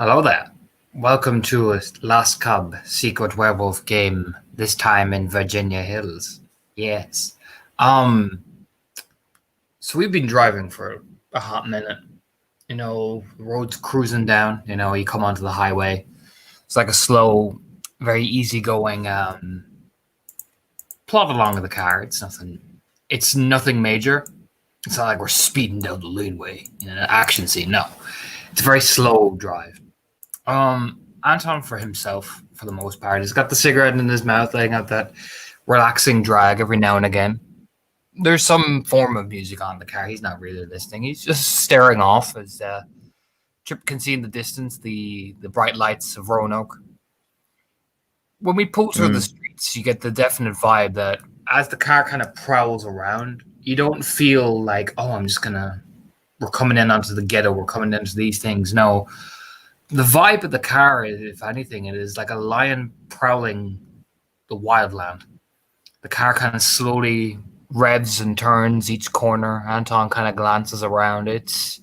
Hello there. Welcome to a Last Cub Secret Werewolf game, this time in Virginia Hills. Yes. Um, so we've been driving for a hot minute. The road's cruising down, you come onto the highway. It's like a slow, very easygoing plod along with the car. It's nothing major. It's not like we're speeding down the laneway in an action scene. No. It's a very slow drive. Anton for himself, for the most part, he's got the cigarette in his mouth, letting out that relaxing drag every now and again. There's some form of music on the car. He's not really listening. He's just staring off as Tripp can see in the distance the bright lights of Roanoke. When we pull through the streets, you get the definite vibe that as the car kind of prowls around, you don't feel like, oh, we're coming in onto the ghetto, we're coming into these things. No, the vibe of the car, if anything, it is like a lion prowling the wildland. The car kind of slowly revs and turns each corner. Anton kind of glances around. It's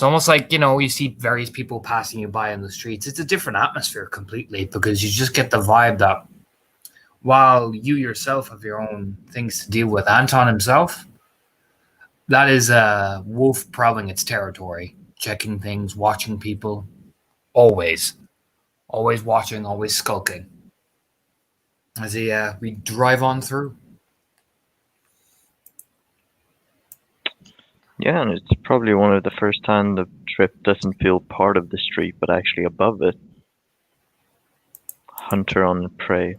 almost like, you see various people passing you by in the streets. It's a different atmosphere completely because you just get the vibe that while you yourself have your own things to deal with, Anton himself, that is a wolf prowling its territory, checking things, watching people, always. Always watching, always skulking. As we drive on through. Yeah, and it's probably one of the first time the Tripp doesn't feel part of the street, but actually above it. Hunter on the prey.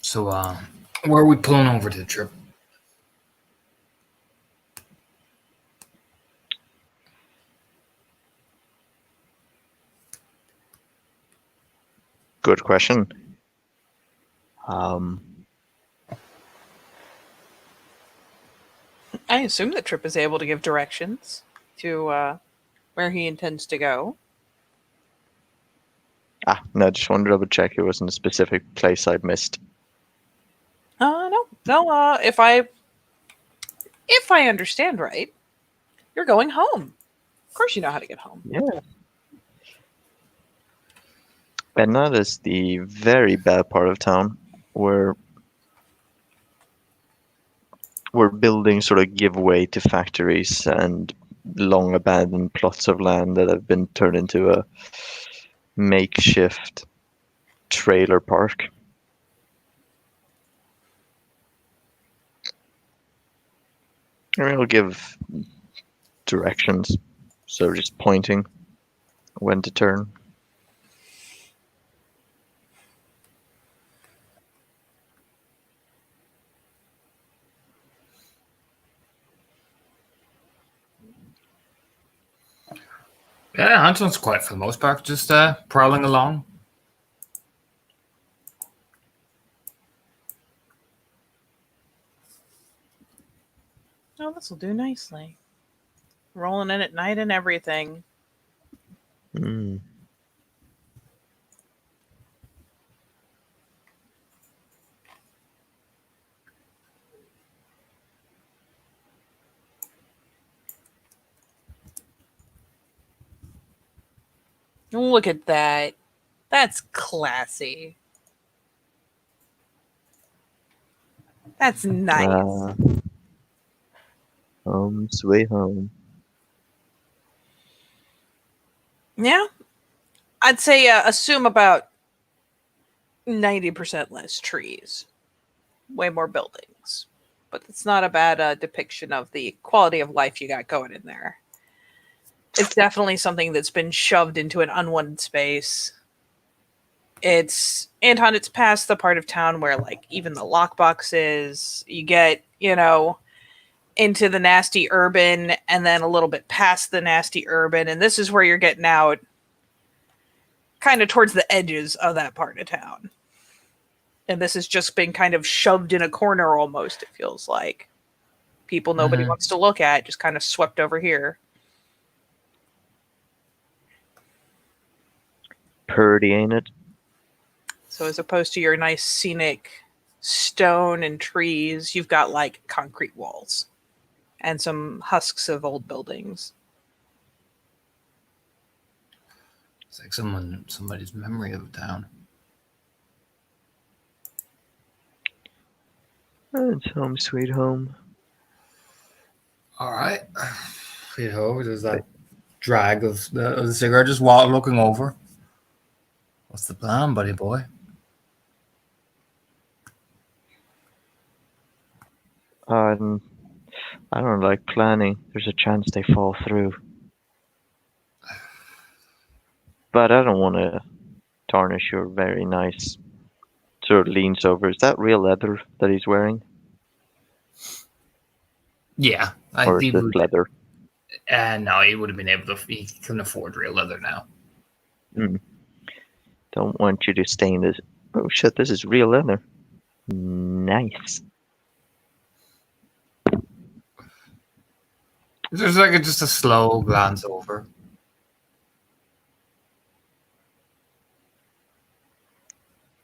So, where are we pulling over to, Tripp? Good question. Um, I assume that Tripp is able to give directions to where he intends to go. no, just wanted to double check it wasn't a specific place I'd missed. No. If I understand right, you're going home. Of course, you know how to get home. Yeah. Benna is the very bad part of town where buildings sort of give way to factories and long abandoned plots of land that have been turned into a makeshift trailer park. And it'll give directions, so just pointing when to turn. Yeah, Anton's quiet for the most part, just prowling along. Oh, this will do nicely. Rolling in at night and everything. Mm. Look at that. That's classy. That's nice. Home, sweet home. Yeah. I'd say assume about 90% less trees. Way more buildings. But it's not a bad depiction of the quality of life you got going in there. It's definitely something that's been shoved into an unwanted space. It's past the part of town where like even the lockbox is. You get, into the nasty urban and then a little bit past the nasty urban, and this is where you're getting out kind of towards the edges of that part of town. And this has just been kind of shoved in a corner almost, it feels like. People nobody wants to look at, just kind of swept over here. Purdy, ain't it? So as opposed to your nice scenic stone and trees. You've got like concrete walls and some husks of old buildings. It's like somebody's memory of a town. It's home sweet home. All right. You know, there's that drag of the cigar just while looking over. What's the plan, buddy boy? I don't like planning. There's a chance they fall through. But I don't want to tarnish your very nice. Sort of leans over. Is that real leather that he's wearing? Yeah, Or is this leather? No, he would have been able to. He couldn't afford real leather now. Don't want you to stain this. Oh shit, this is real leather. Nice. There's like just a slow glance over.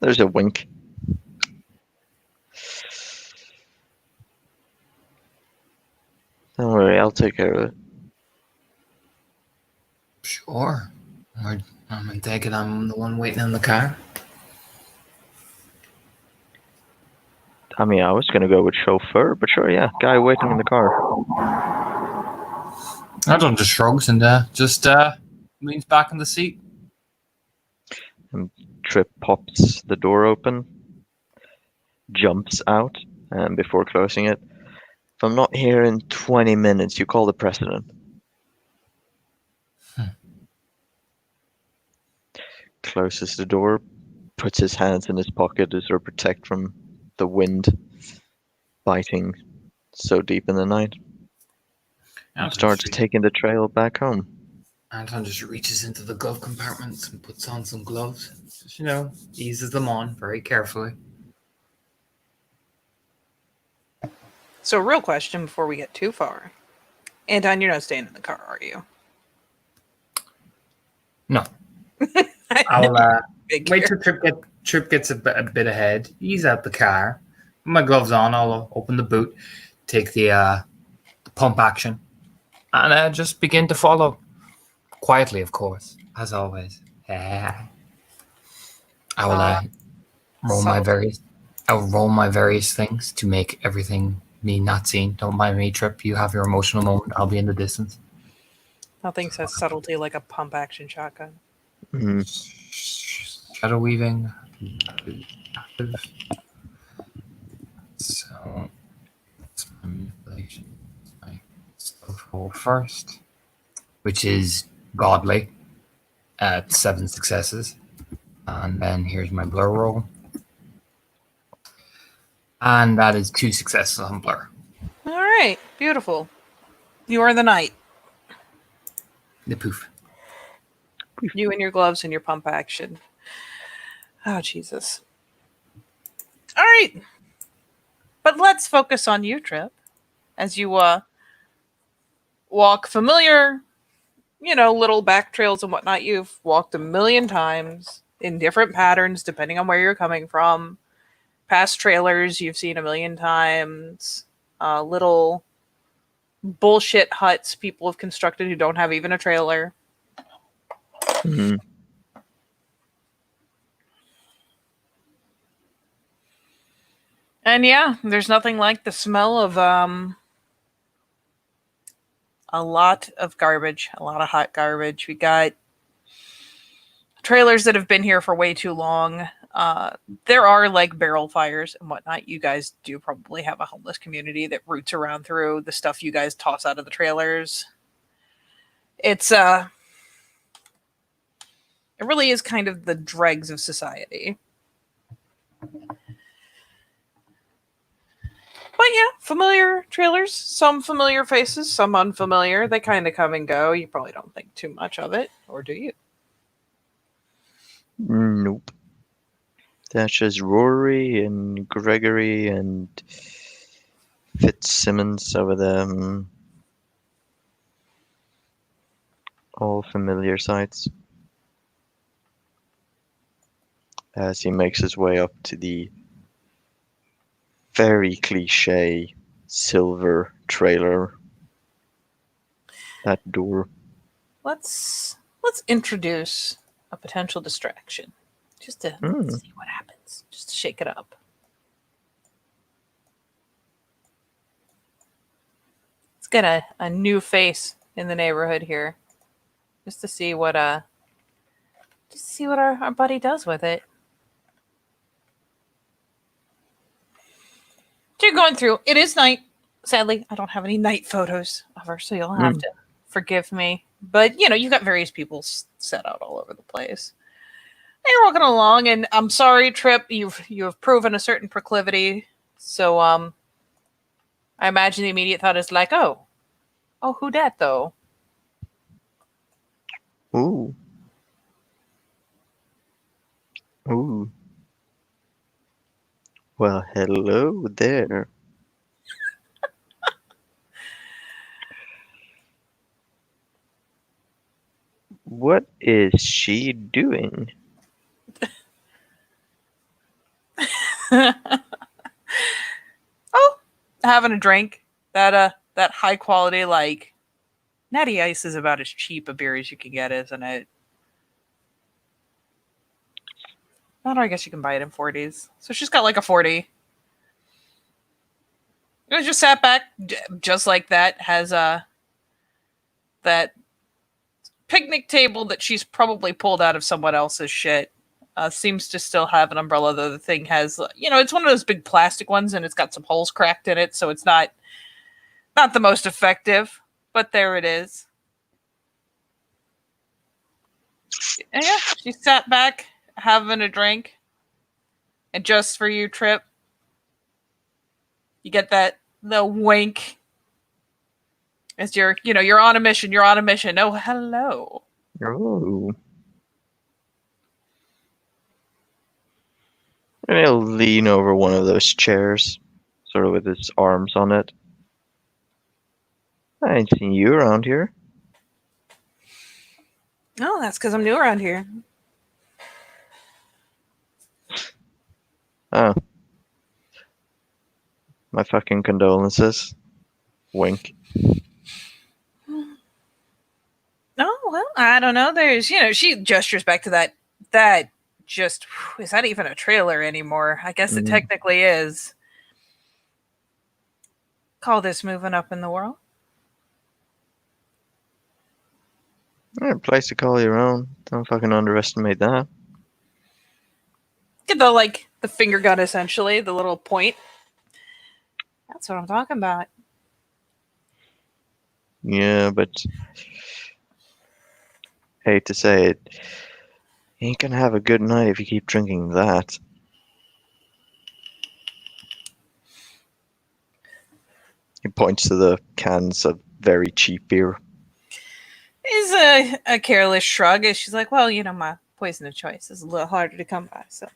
There's a wink. Don't worry, I'll take care of it. Sure. I'm taking I'm the one waiting in the car. I mean, I was gonna go with chauffeur, but sure, yeah, guy waiting in the car. Adon just shrugs and just leans back in the seat. And Tripp pops the door open, jumps out, and before closing it, if I'm not here in 20 minutes, you call the president. Closes the door, puts his hands in his pocket to sort of protect from the wind biting so deep in the night. And starts taking the trail back home. Anton just reaches into the glove compartment and puts on some gloves. Just, you know, eases them on very carefully. So, real question before we get too far. Anton, you're not staying in the car, are you? No. I'll wait till Tripp gets a bit ahead. He's out the car. Put my gloves on. I'll open the boot, take the pump action, and just begin to follow. Quietly, of course, as always. I will roll my various things to make everything me not seen. Don't mind me, Tripp. You have your emotional moment. I'll be in the distance. Nothing says subtlety like a pump action shotgun. Shadow weaving. So it's my manipulation. My stealth roll first, which is godly at 7 successes. And then here's my blur roll. And that is 2 successes on blur. All right, beautiful. You are the knight. The poof. You and your gloves and your pump action. Oh, Jesus. All right. But let's focus on you, Tripp. As you walk familiar, little back trails and whatnot. You've walked a million times in different patterns, depending on where you're coming from. Past trailers you've seen a million times. Little bullshit huts people have constructed who don't have even a trailer. Mm-hmm. And yeah, there's nothing like the smell of a lot of garbage, a lot of hot garbage. We got trailers that have been here for way too long. There are like barrel fires and whatnot. You guys do probably have a homeless community that roots around through the stuff you guys toss out of the trailers. It really is kind of the dregs of society. But yeah, familiar trailers, some familiar faces, some unfamiliar. They kind of come and go. You probably don't think too much of it, or do you? Nope. That's just Rory and Gregory and Fitzsimmons over them. All familiar sights. As he makes his way up to the very cliche silver trailer. That door. Let's introduce a potential distraction, just to see what happens, just to shake it up. Let's get a new face in the neighborhood here, just to see what our buddy does with it. So you're going through. It is night. Sadly, I don't have any night photos of her, so you'll have to forgive me. But you've got various people set out all over the place. And you're walking along, and I'm sorry, Tripp, you have proven a certain proclivity. So I imagine the immediate thought is like, oh, who dat though? Ooh. Ooh. Well, hello there. What is she doing? Oh, having a drink. That high quality, like, Natty Ice is about as cheap a beer as you can get, isn't it? Or I guess you can buy it in 40s. So she's got like a 40. It was just sat back, just like that. Has that picnic table that she's probably pulled out of someone else's shit. Seems to still have an umbrella, though the thing has, it's one of those big plastic ones, and it's got some holes cracked in it, so it's not the most effective. But there it is. And yeah, she sat back having a drink, and just for you, Tripp, you get the wink as you're on a mission. You're on a mission. Oh, hello. Oh. And he'll lean over one of those chairs, sort of with his arms on it. I ain't seen you around here. Oh, that's because I'm new around here. Oh. My fucking condolences. Wink. Oh, well, I don't know. There's, she gestures back to that just, is that even a trailer anymore? I guess it technically is. Call this moving up in the world. Yeah, place to call your own. Don't fucking underestimate that. Get the finger gun, essentially, the little point. That's what I'm talking about. Yeah, but hate to say it, you ain't gonna have a good night if you keep drinking that. He points to the cans of very cheap beer. Is a careless shrug as she's like, well, my poison of choice is a little harder to come by, so.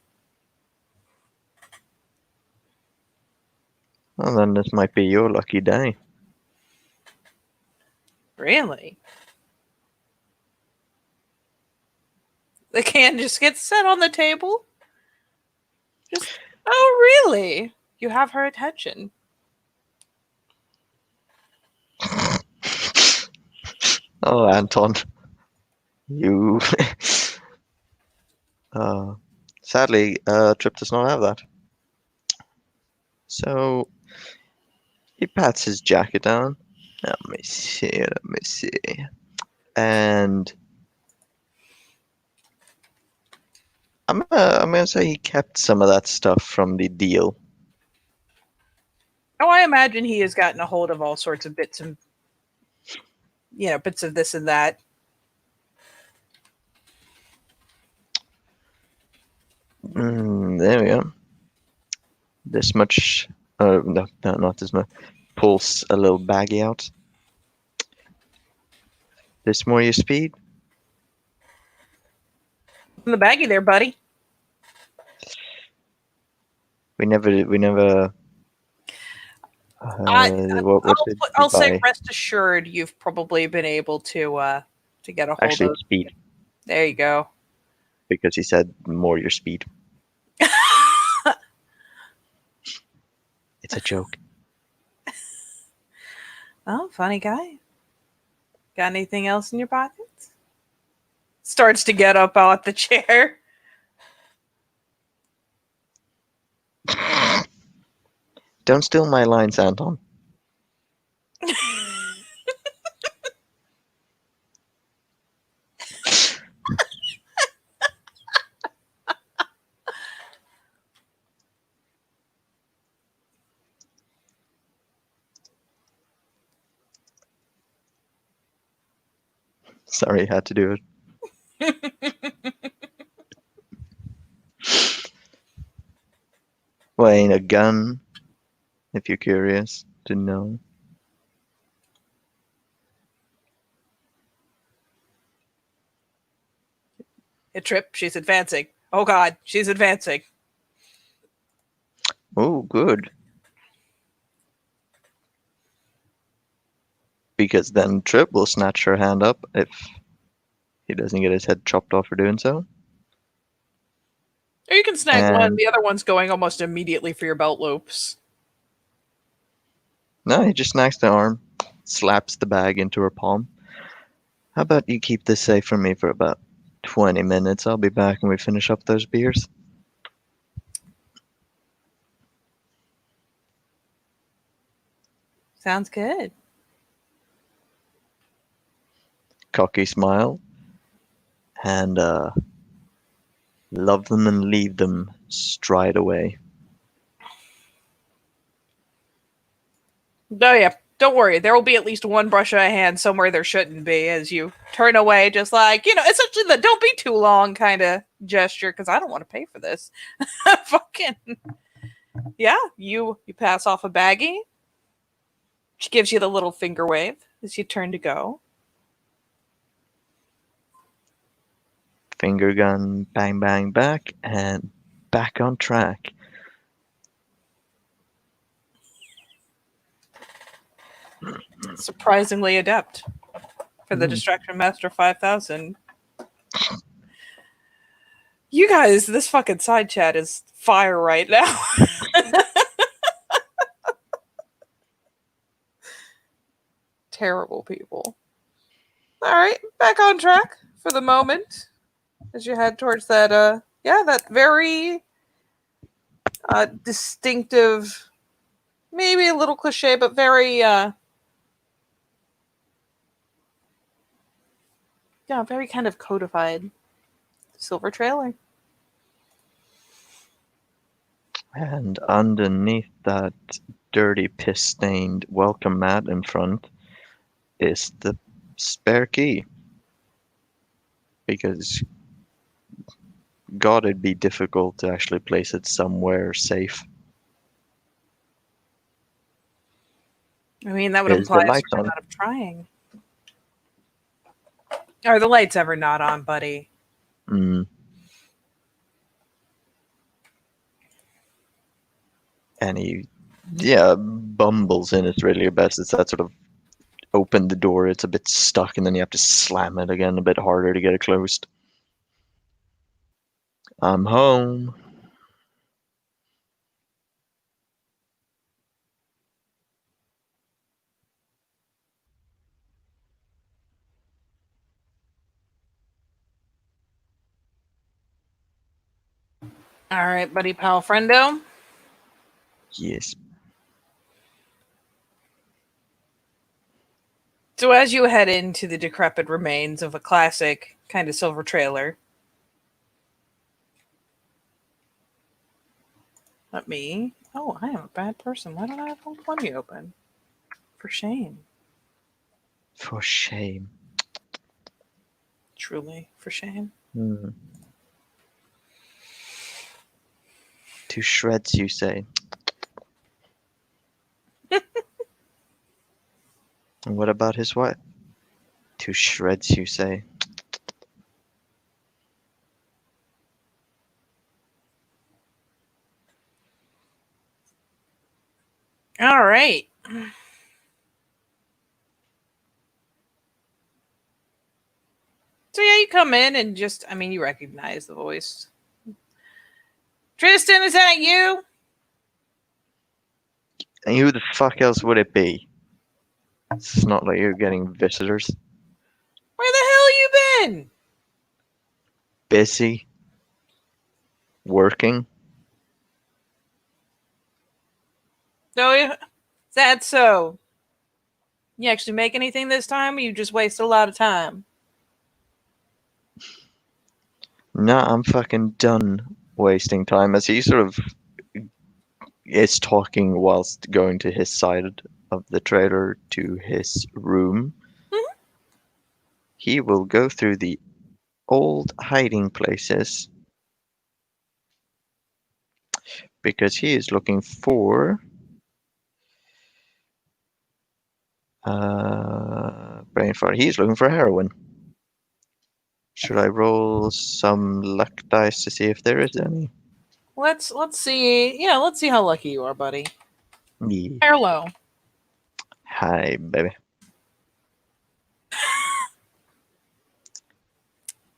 Well, then this might be your lucky day. Really? The can just gets set on the table? Just, oh, really? You have her attention. Oh, Anton. You. Sadly, Tripp does not have that. So, he pats his jacket down. Let me see. And I'm gonna say he kept some of that stuff from the deal. Oh, I imagine he has gotten a hold of all sorts of bits of this and that. There we go. This much. No, not this much. Pulls a little baggie out. This more your speed? In the baggie there, buddy. We never. I'll say, rest assured, you've probably been able to get a hold Actually, of speed. There you go. Because he said more your speed. It's a joke. Oh, funny guy. Got anything else in your pockets? Starts to get up out the chair. Don't steal my lines, Anton. Sorry, had to do it. Well, ain't a gun, if you're curious to know. A Tripp, she's advancing. Oh god, she's advancing. Oh, good. Because then Tripp will snatch her hand up if he doesn't get his head chopped off for doing so. Or you can snag one, And the other one's going almost immediately for your belt loops. no, he just snags the arm, slaps the bag into her palm. How about you keep this safe for me for about 20 minutes? I'll be back when we finish up those beers. Sounds good. Cocky smile. And love them and leave them stride away. Oh yeah, don't worry. There will be at least one brush of a hand somewhere there shouldn't be as you turn away, just like, essentially the don't be too long kind of gesture, because I don't want to pay for this. Fucking yeah, you pass off a baggie. She gives you the little finger wave as you turn to go. Finger gun, bang, bang, back, and back on track. Surprisingly adept for the Distraction Master 5000. You guys, this fucking side chat is fire right now. Terrible people. All right, back on track for the moment as you head towards that that very distinctive, maybe a little cliche, but very very kind of codified silver trailer. And underneath that dirty, piss-stained welcome mat in front is the spare key. Because God, it'd be difficult to actually place it somewhere safe. I mean, that would Is imply the a lights certain on? amount of trying. Are the lights ever not on, buddy? And he, bumbles in. It's really your best. It's that sort of open the door. It's a bit stuck, and then you have to slam it again a bit harder to get it closed. I'm home. All right, buddy, pal, friendo. Yes. So as you head into the decrepit remains of a classic kind of silver trailer, let me... Oh, I am a bad person. Why don't I have Old Money open? For shame. For shame. Truly, for shame. To shreds, you say. And what about his wife? To shreds, you say. All right. So yeah, you come in and just, you recognize the voice. Tristan, is that you? And who the fuck else would it be? It's not like you're getting visitors. Where the hell you been? Busy. Working. No, is that so? You actually make anything this time, or you just waste a lot of time? Nah, I'm fucking done wasting time. As he sort of is talking whilst going to his side of the trailer to his room, Mhm. he will go through the old hiding places because he is looking for brain fart. He's looking for heroin. Should I roll some luck dice to see if there is any? Let's see. Yeah, let's see how lucky you are, buddy. Yeah. High or low? Hi, baby.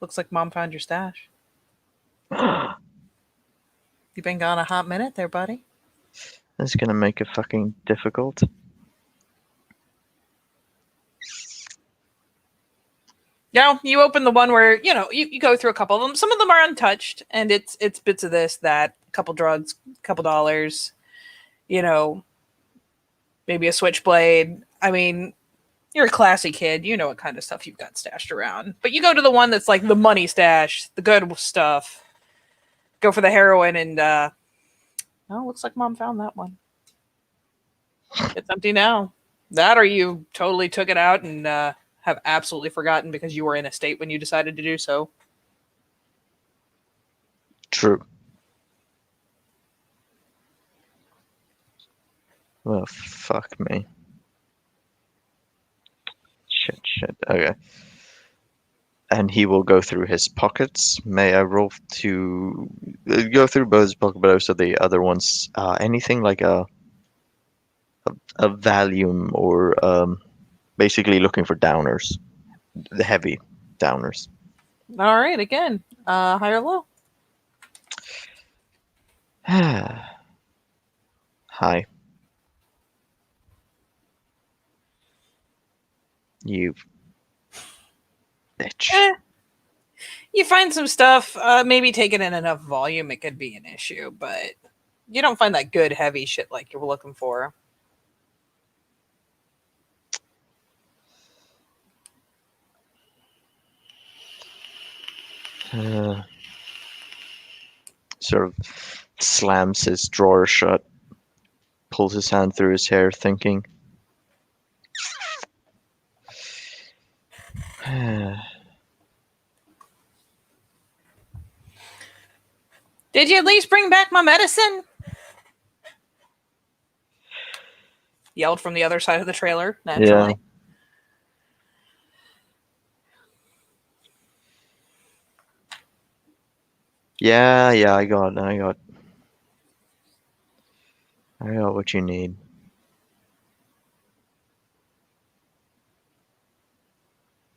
Looks like Mom found your stash. That's You been gone a hot minute there, buddy. gonna make it fucking difficult. You open the one where, you go through a couple of them. Some of them are untouched, and it's bits of this, that, a couple drugs, a couple dollars, maybe a switchblade. I mean, you're a classy kid. You know what kind of stuff you've got stashed around. But you go to the one that's like the money stash, the good stuff. Go for the heroin, and looks like Mom found that one. It's empty now. That, or you totally took it out and have absolutely forgotten because you were in a state when you decided to do so. True. Well, fuck me. Shit. Okay. And he will go through his pockets. May I roll to go through both his pockets, but also the other ones? Anything like a Valium or basically looking for downers, the heavy downers. All right, again, high or low? Hi. You bitch. You find some stuff. Maybe take it in enough volume, it could be an issue, but you don't find that good heavy shit like you were looking for. Sort of slams his drawer shut, pulls his hand through his hair, thinking. Did you at least bring back my medicine? Yelled from the other side of the trailer, naturally. Yeah, I got what you need.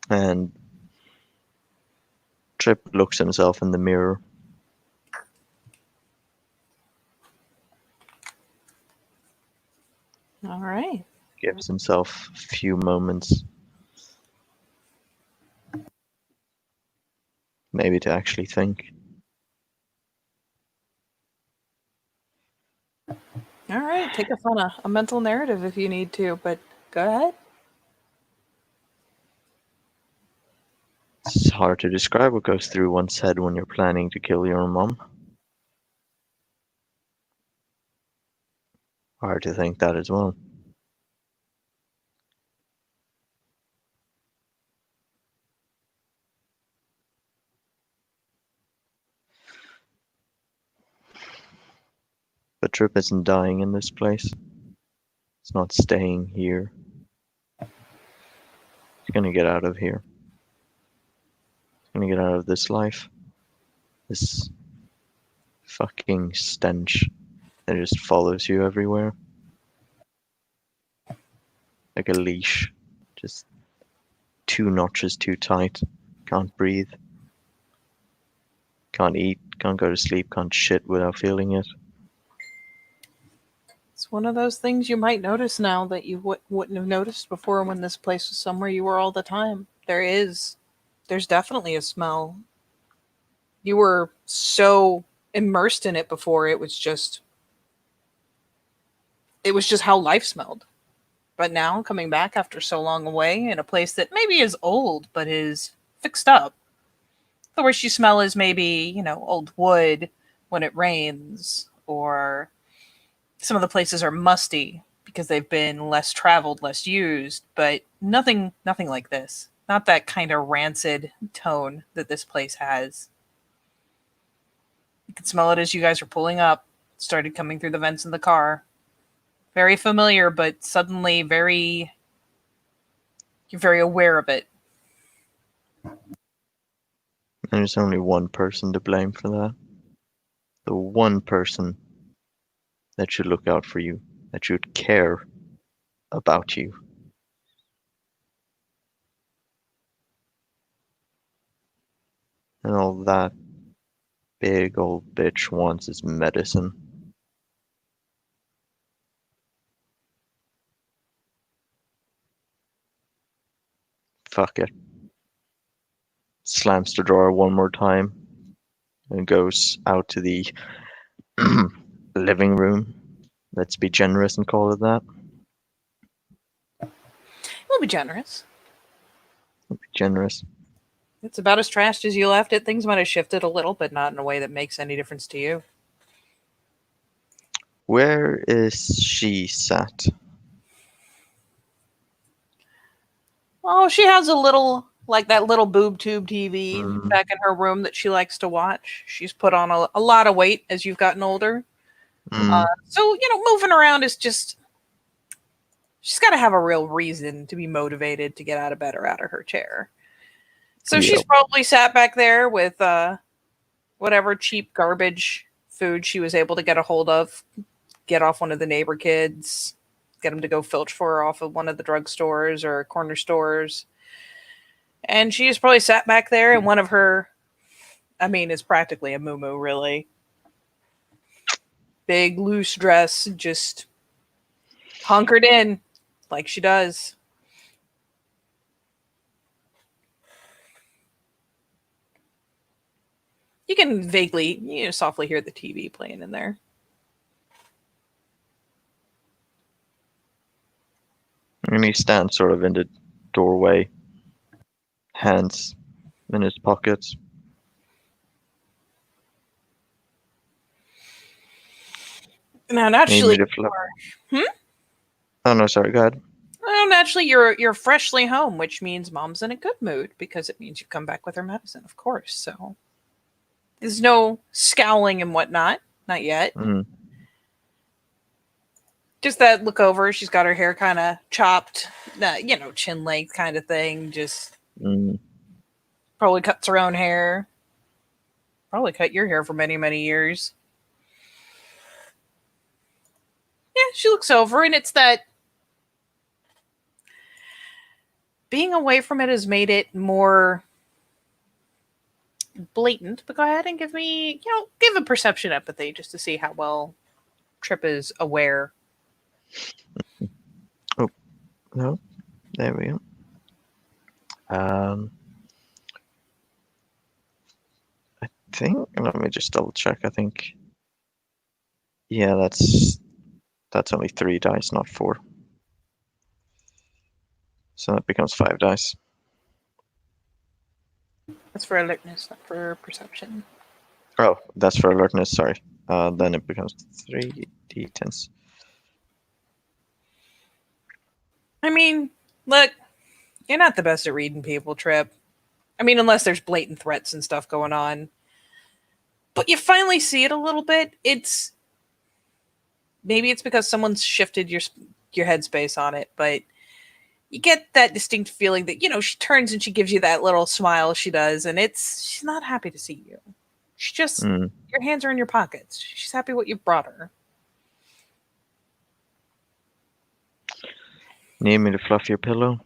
And Tripp looks himself in the mirror. All right. Gives himself a few moments. Maybe to actually think. All right. Take us on a mental narrative if you need to, but go ahead. It's hard to describe what goes through one's head when you're planning to kill your mom. Hard to think that as well. But Tripp isn't dying in this place. It's not staying here. He's gonna get out of here. He's gonna get out of this life. This fucking stench that just follows you everywhere. Like a leash. Just 2 notches too tight. Can't breathe. Can't eat. Can't go to sleep. Can't shit without feeling it. It's one of those things you might notice now that you wouldn't have noticed before when this place was somewhere you were all the time. There's definitely a smell. You were so immersed in it before, it was just how life smelled. But now, coming back after so long away in a place that maybe is old but is fixed up, the worst you smell is maybe, old wood when it rains, or some of the places are musty because they've been less traveled, less used, but nothing like this. Not that kind of rancid tone that this place has. You could smell it as you guys were pulling up. It started coming through the vents in the car. Very familiar, but suddenly you're very aware of it. There's only one person to blame for that. The one person that should look out for you, that should care about you. And all that big old bitch wants is medicine. Fuck it. Slams the drawer one more time and goes out to the living room. Let's be generous and call it that. We'll be generous. Be generous. It's about as trashed as you left it. Things might have shifted a little, but not in a way that makes any difference to you. Where is she sat? Oh, she has that little boob tube TV Mm. back in her room that she likes to watch. She's put on a lot of weight as you've gotten older. So, moving around is just, she's got to have a real reason to be motivated to get out of bed or out of her chair. So Yep. she's probably sat back there with whatever cheap garbage food she was able to get a hold of, get off one of the neighbor kids, get them to go filch for her off of one of the drugstores or corner stores. And she's probably sat back there in one of her, it's practically a muumuu, really. Big, loose dress, just hunkered in like she does. You can vaguely, softly hear the TV playing in there. And he stands sort of in the doorway, hands in his pockets. Now, naturally, Oh no, sorry, go ahead. well, naturally, you're freshly home, which means mom's in a good mood because it means you come back with her medicine, of course. So there's no scowling and whatnot, not yet. Just that look over. She's got her hair kind of chopped, chin length kind of thing. Just probably cuts her own hair. Probably cut your hair for many, many years. Yeah, she looks over, and it's that being away from it has made it more blatant. But go ahead and give a perception empathy just to see how well Tripp is aware. Oh, no. There we go. I think, let me just double check. I think, yeah, that's only 3 dice, not 4. So that becomes 5 dice. That's for alertness, not for perception. Oh, that's for alertness, sorry. Then it becomes 3 d10s. Look, you're not the best at reading people, Tripp. Unless there's blatant threats and stuff going on. But you finally see it a little bit. Maybe it's because someone's shifted your headspace on it, but you get that distinct feeling that, she turns and she gives you that little smile she does, and she's not happy to see you. She just, your hands are in your pockets. She's happy what you've brought her. Need me to fluff your pillow?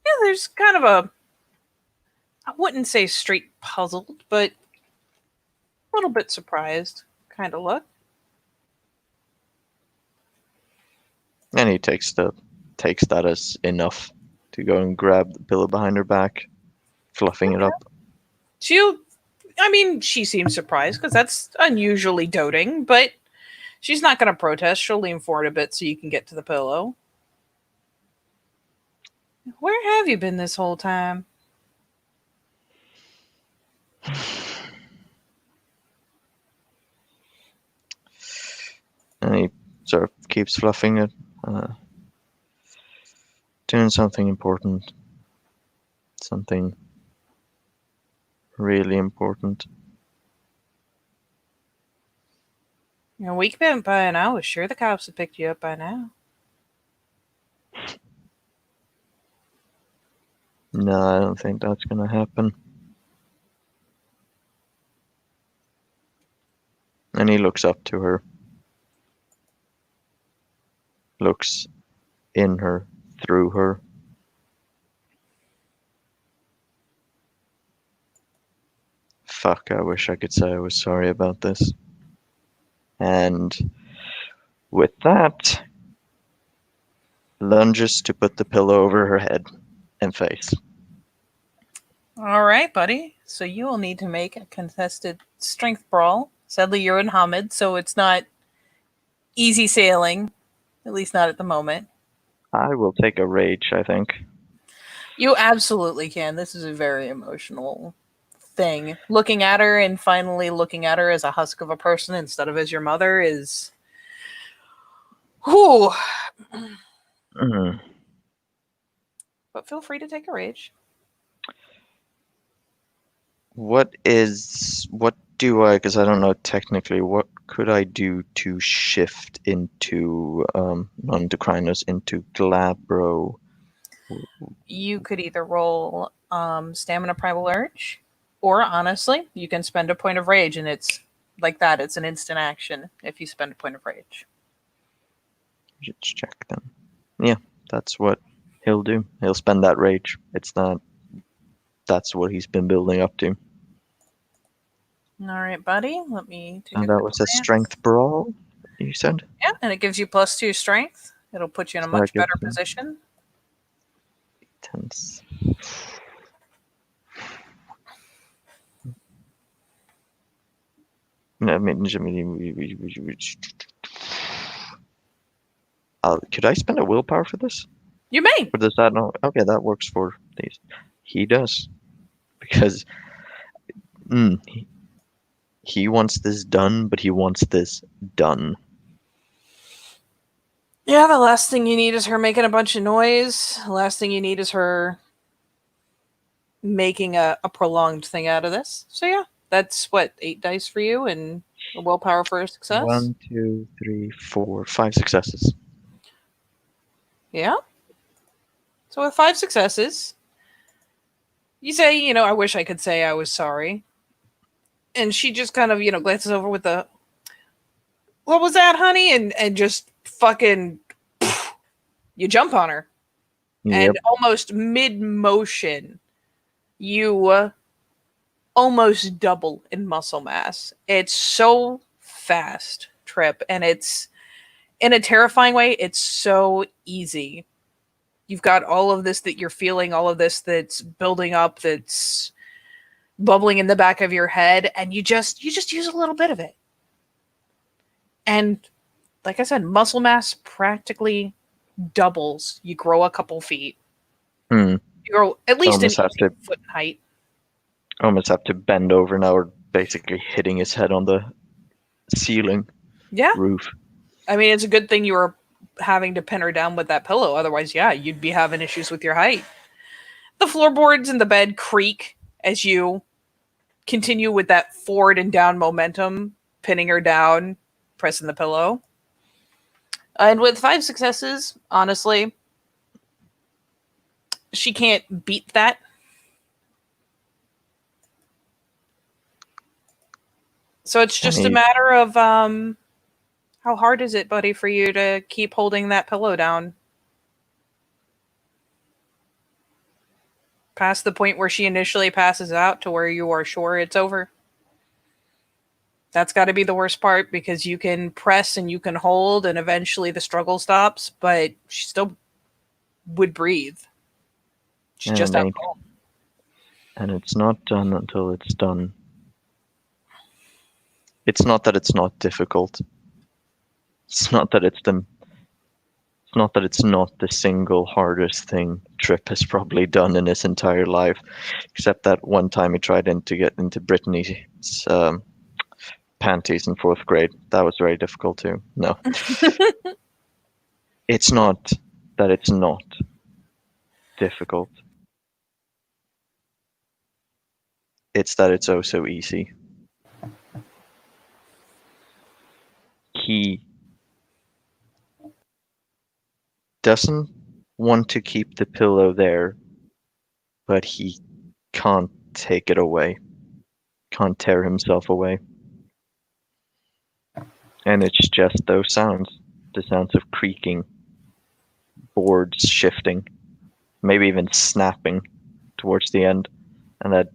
Yeah, there's kind of I wouldn't say straight puzzled, but a little bit surprised. kind of look. And he takes that as enough to go and grab the pillow behind her back, fluffing it up. She seems surprised because that's unusually doting, but she's not going to protest. She'll lean forward a bit so you can get to the pillow. Where have you been this whole time? And he sort of keeps fluffing it, doing something important, something really important. A week went by and I was sure the cops had picked you up by now. No, I don't think that's gonna happen. And he looks up to her, looks in her, through her. Fuck, I wish I could say I was sorry about this. And with that, lunges to put the pillow over her head and face. All right, buddy. So you will need to make a contested strength brawl. Sadly, you're in Hamid, so it's not easy sailing, at least not at the moment. I will take a rage, I think. You absolutely can. This is a very emotional thing. Looking at her and finally looking at her as a husk of a person instead of as your mother is... Whew. Mm. But feel free to take a rage. What do I, because I don't know technically, what could I do to shift into non-Decrinos into Glabro? You could either roll Stamina Primal Urge, or honestly, you can spend a point of rage, and it's like that. It's an instant action if you spend a point of rage. Let's check them. Yeah, that's what he'll do. He'll spend that rage. That's what he's been building up to. All right, buddy. Let me take And a that quick was a glance. strength brawl, you said? Yeah, and it gives you +2 strength. It'll put you in a So much that gives better me- position. Tense. No, could I spend a willpower for this? You may. Or does that not? Okay, that works for these. He does. Because he wants this done, but he wants this done. Yeah, the last thing you need is her making a bunch of noise. The last thing you need is her making a prolonged thing out of this. So yeah, that's what, 8 dice for you and a willpower for a success. 1, 2, 3, 4, 5 successes. Yeah. So with 5 successes, you say, I wish I could say I was sorry. And she just kind of, glances over with the, what was that, honey? And just fucking, you jump on her. Yep. And almost mid-motion, you almost double in muscle mass. It's so fast, Tripp, and it's, in a terrifying way, it's so easy. You've got all of this that you're feeling, all of this that's building up, that's bubbling in the back of your head, and you just use a little bit of it. And like I said, muscle mass practically doubles. You grow a couple feet. You grow at least an foot in height. Almost have to bend over now. We're basically hitting his head on the ceiling. Yeah. Roof. I mean, it's a good thing you were having to pin her down with that pillow. Otherwise, yeah, you'd be having issues with your height. The floorboards in the bed creak as you continue with that forward and down momentum, pinning her down, pressing the pillow. And with 5 successes, honestly, she can't beat that. So it's just a matter of how hard is it, buddy, for you to keep holding that pillow down? Past the point where she initially passes out to where you are sure it's over. That's got to be the worst part, because you can press and you can hold and eventually the struggle stops, but she still would breathe. She's just out cold. And it's not done until it's done. It's not that it's not difficult. It's not that it's not the single hardest thing Tripp has probably done in his entire life, except that one time he tried to get into Brittany's panties in 4th grade. That was very difficult too. No. It's not that it's not difficult. It's that it's oh so easy. He doesn't want to keep the pillow there, but he can't take it away. Can't tear himself away. And it's just those sounds. The sounds of creaking, boards shifting, maybe even snapping towards the end, and that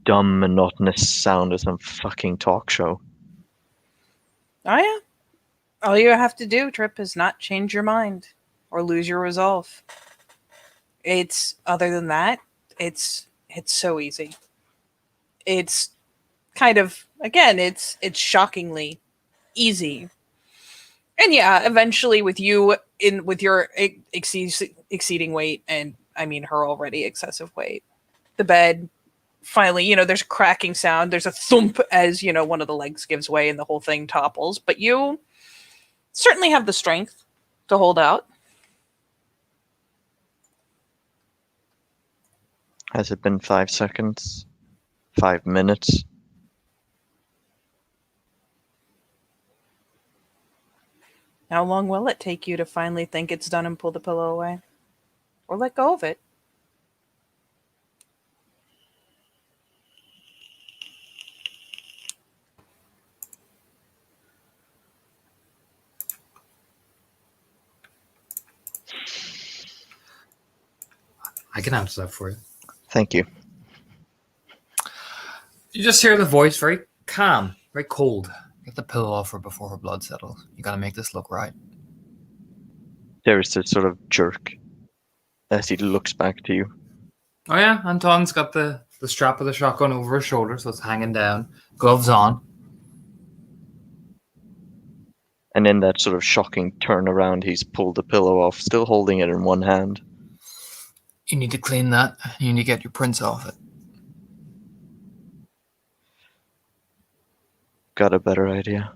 dumb, monotonous sound of some fucking talk show. Oh yeah. All you have to do, Tripp, is not change your mind or lose your resolve. It's other than that, it's so easy. It's kind of, again, it's shockingly easy. And yeah, eventually with you with your exceeding weight, and I mean her already excessive weight, the bed finally, there's a cracking sound, there's a thump as, one of the legs gives way and the whole thing topples, but you certainly have the strength to hold out. Has it been 5 seconds? 5 minutes? How long will it take you to finally think it's done and pull the pillow away? Or let go of it? I can answer that for you. Thank you. You just hear the voice, very calm, very cold. Get the pillow off her before her blood settles. You gotta make this look right. There's this sort of jerk as he looks back to you. Oh yeah, Anton's got the strap of the shotgun over his shoulder, so it's hanging down. Gloves on. And in that sort of shocking turnaround, he's pulled the pillow off, still holding it in one hand. You need to clean that. You need to get your prints off it. Got a better idea.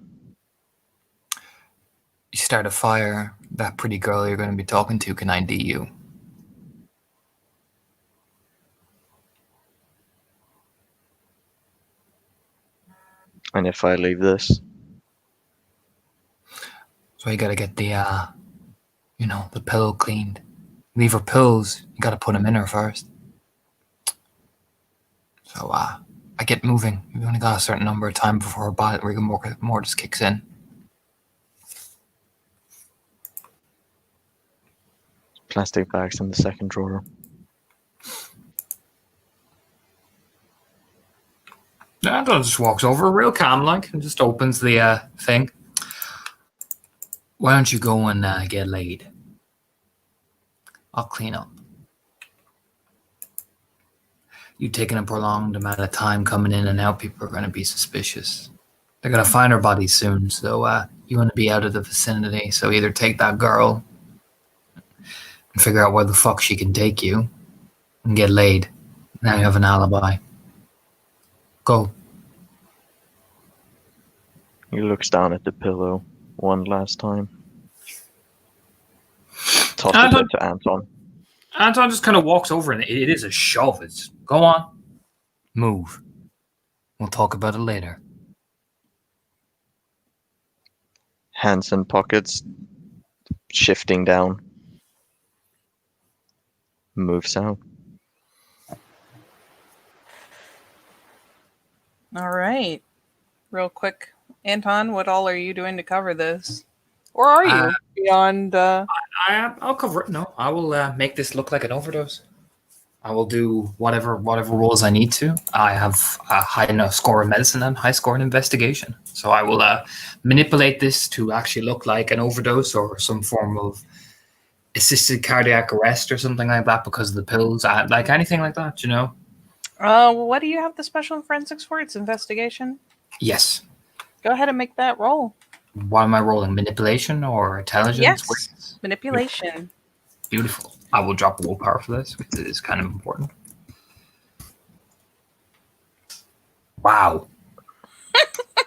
You start a fire. That pretty girl you're going to be talking to can ID you. And if I leave this? So you got to get the pillow cleaned. Leave her pills. You got to put them in her first. So I get moving. We've only got a certain number of time before her body rigor mortis kicks in. Plastic bags in the second drawer. Anton just walks over, real calm like, and just opens the thing. Why don't you go and get laid? I'll clean up. You taking a prolonged amount of time coming in and out, people are going to be suspicious. They're going to find her body soon, so you want to be out of the vicinity. So either take that girl and figure out where the fuck she can take you and get laid. Now you have an alibi. Go. He looks down at the pillow one last time. Tosses it to Anton. Anton just kind of walks over, and it is a shove. It's go on, move. We'll talk about it later. Hands in pockets, shifting down. Moves out. All right. Real quick, Anton, what all are you doing to cover this? Or are you beyond... I'll cover it. No, I will make this look like an overdose. I will do whatever rolls I need to. I have a high enough score in medicine and high score in investigation, so I will manipulate this to actually look like an overdose or some form of assisted cardiac arrest or something like that because of the pills. Like anything like that, you know. What do you have the special in forensics for? It's investigation. Yes. Go ahead and make that roll. What am I rolling? Manipulation or intelligence? Yes, manipulation. Beautiful. I will drop willpower for this, which is kind of important. Wow.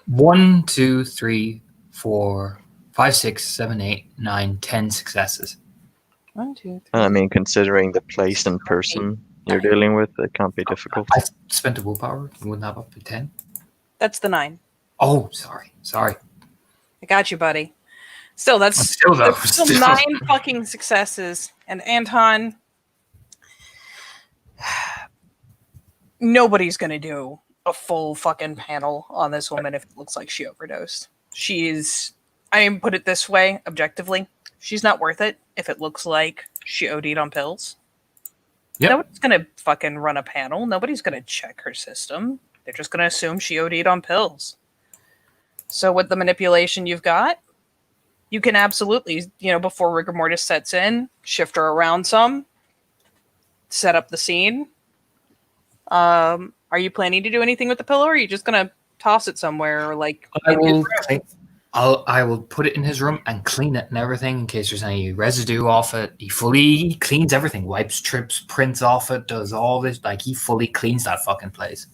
1, 2, 3, 4, 5, 6, 7, 8, 9, 10 successes. 1, 2, 3. I mean, considering the place and person you're dealing with, it can't be difficult. I spent a willpower. Wouldn't have up to 10. That's the 9. Oh, sorry. I got you, buddy. Still, that's Still, though. still Still. 9 fucking successes. And Anton, nobody's gonna do a full fucking panel on this woman if it looks like she overdosed. I mean, put it this way, objectively, she's not worth it if it looks like she OD'd on pills. Yep. Nobody's gonna fucking run a panel. Nobody's gonna check her system. They're just gonna assume she OD'd on pills. So with the manipulation you've got, you can absolutely, before rigor mortis sets in, shift her around some, set up the scene. Are you planning to do anything with the pillow, or are you just gonna toss it somewhere, or like? I will put it in his room and clean it and everything in case there's any residue off it. He cleans everything, wipes Tripp's prints off it, does all this. Like he fully cleans that fucking place.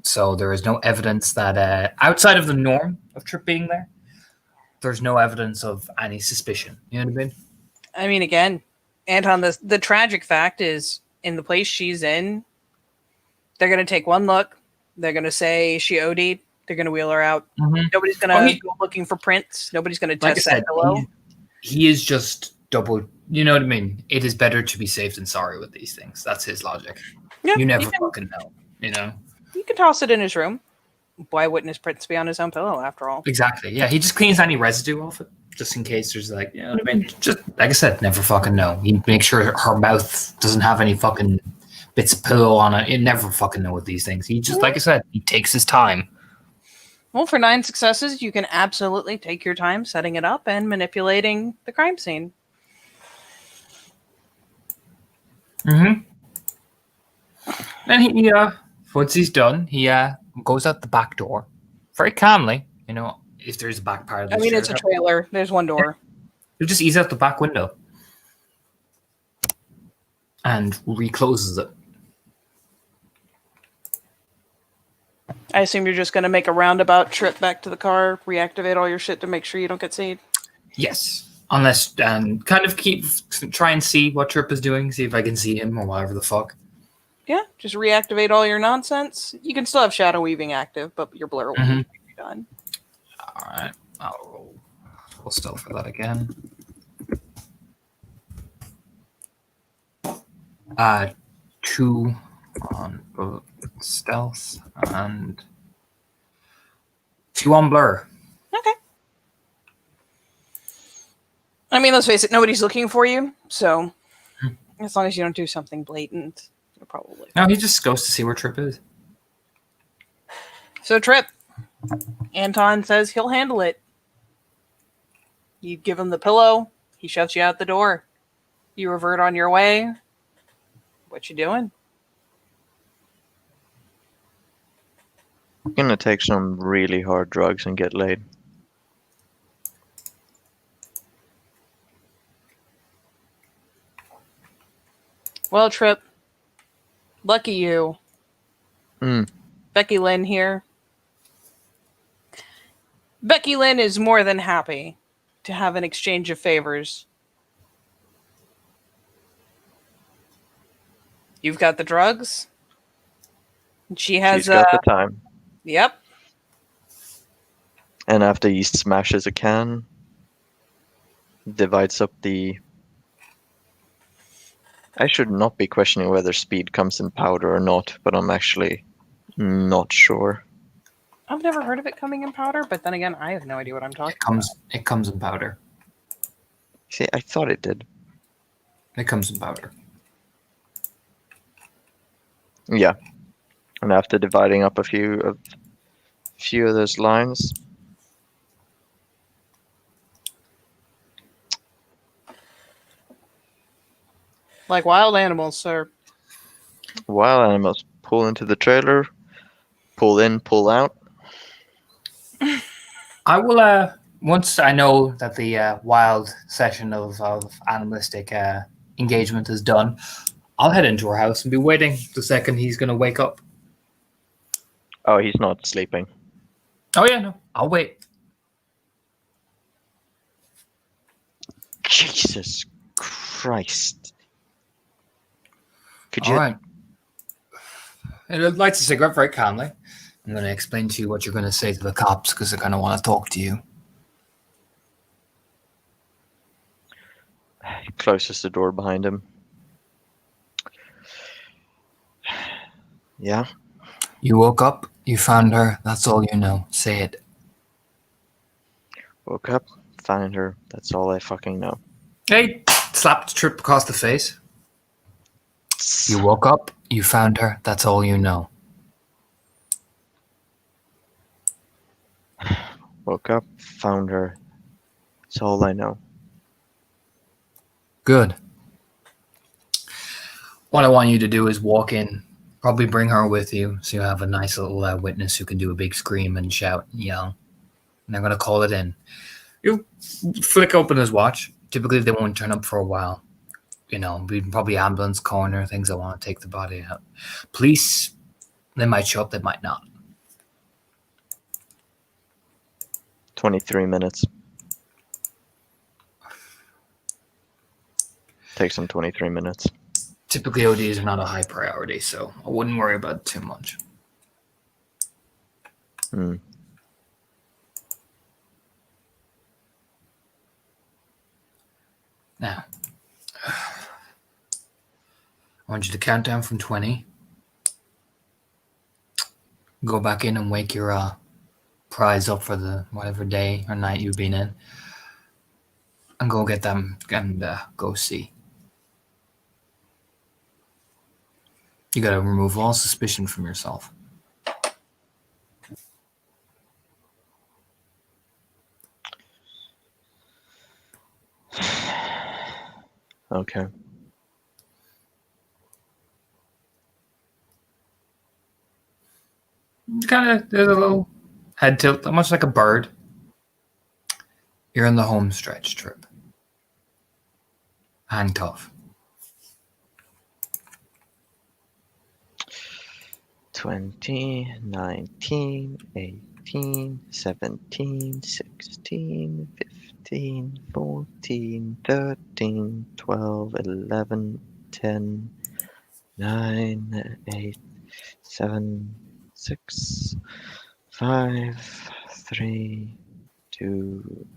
So there is no evidence that outside of the norm of Tripp being there, there's no evidence of any suspicion. You know what I mean? I mean, again, Anton, the tragic fact is, in the place she's in, they're going to take one look. They're going to say she OD'd. They're going to wheel her out. Mm-hmm. Nobody's going to go looking for prints. Nobody's going to test that pillow. He is just double. You know what I mean? It is better to be safe than sorry with these things. That's his logic. Yeah, you never fucking know. You know? You can toss it in his room. Why wouldn't his prints be on his own pillow, after all? Exactly. Yeah, he just cleans any residue off it, just in case there's like, you know what I mean? Just, like I said, never fucking know. He makes sure her mouth doesn't have any fucking bits of pillow on it. You never fucking know with these things. He just, like I said, he takes his time. Well, for 9 successes, you can absolutely take your time setting it up and manipulating the crime scene. Mm-hmm. Then he, once he's done, he goes out the back door, very calmly. You know, if there's a back part of the it's a trailer. There's one door. He'll just ease out the back window and recloses it. I assume you're just going to make a roundabout trip back to the car, reactivate all your shit to make sure you don't get seen. Yes, unless kind of try and see what Tripp is doing, see if I can see him or whatever the fuck. Yeah, just reactivate all your nonsense. You can still have shadow weaving active, but your blur will be done. All right, I'll roll stealth for that again. 2 on stealth and 2 on blur. Okay. I mean, let's face it, nobody's looking for you, so as long as you don't do something blatant, you're probably... No, he just goes to see where Tripp is. So, Tripp, Anton says he'll handle it. You give him the pillow, he shoves you out the door. You revert on your way. What you doing? I'm gonna take some really hard drugs and get laid. Well, Tripp, lucky you. Mm. Becky Lynn here. Becky Lynn is more than happy to have an exchange of favors. You've got the drugs. She's got the time. Yep. And after he smashes a can, divides up the... I should not be questioning whether speed comes in powder or not, but I'm actually not sure. I've never heard of it coming in powder, but then again, I have no idea what I'm talking about. It comes in powder. See, I thought it did. It comes in powder. Yeah. And after dividing up a few of those lines, Like wild animals, sir. wild animals pull into the trailer, pull in, pull out. I will. Once I know that the wild session of animalistic engagement is done, I'll head into her house and be waiting the second he's going to wake up. Oh, he's not sleeping. Oh yeah, no, I'll wait. Jesus Christ. Could All you? right. And it lights a cigarette very calmly. I'm going to explain to you what you're going to say to the cops because they're going to want to talk to you. He closes the door behind him. Yeah. You woke up, you found her, that's all you know. Say it. Woke up, found her. That's all I fucking know. Hey, slapped Tripp across the face. You woke up, you found her, that's all you know. Woke up, found her. That's all I know. Good. What I want you to do is walk in, probably bring her with you, so you have a nice little witness who can do a big scream and shout and yell. And they're going to call it in. You flick open his watch. Typically, they won't turn up for a while. You know, probably ambulance, coroner, things that want to take the body out. Police, they might show up, they might not. 23 minutes. Takes him 23 minutes. Typically, ODs are not a high priority, so I wouldn't worry about it too much. Now, I want you to count down from 20. Go back in and wake your prize up for the whatever day or night you've been in. And go get them and go see. You gotta remove all suspicion from yourself. Okay. There's a little head tilt, much like a bird. You're in the home stretch, Tripp. Hang tough. 20, 19, 18, 17, 16, 15, 14, 13, 12, 11, 10, 9, 8, 7, 6, 5, 3, 2,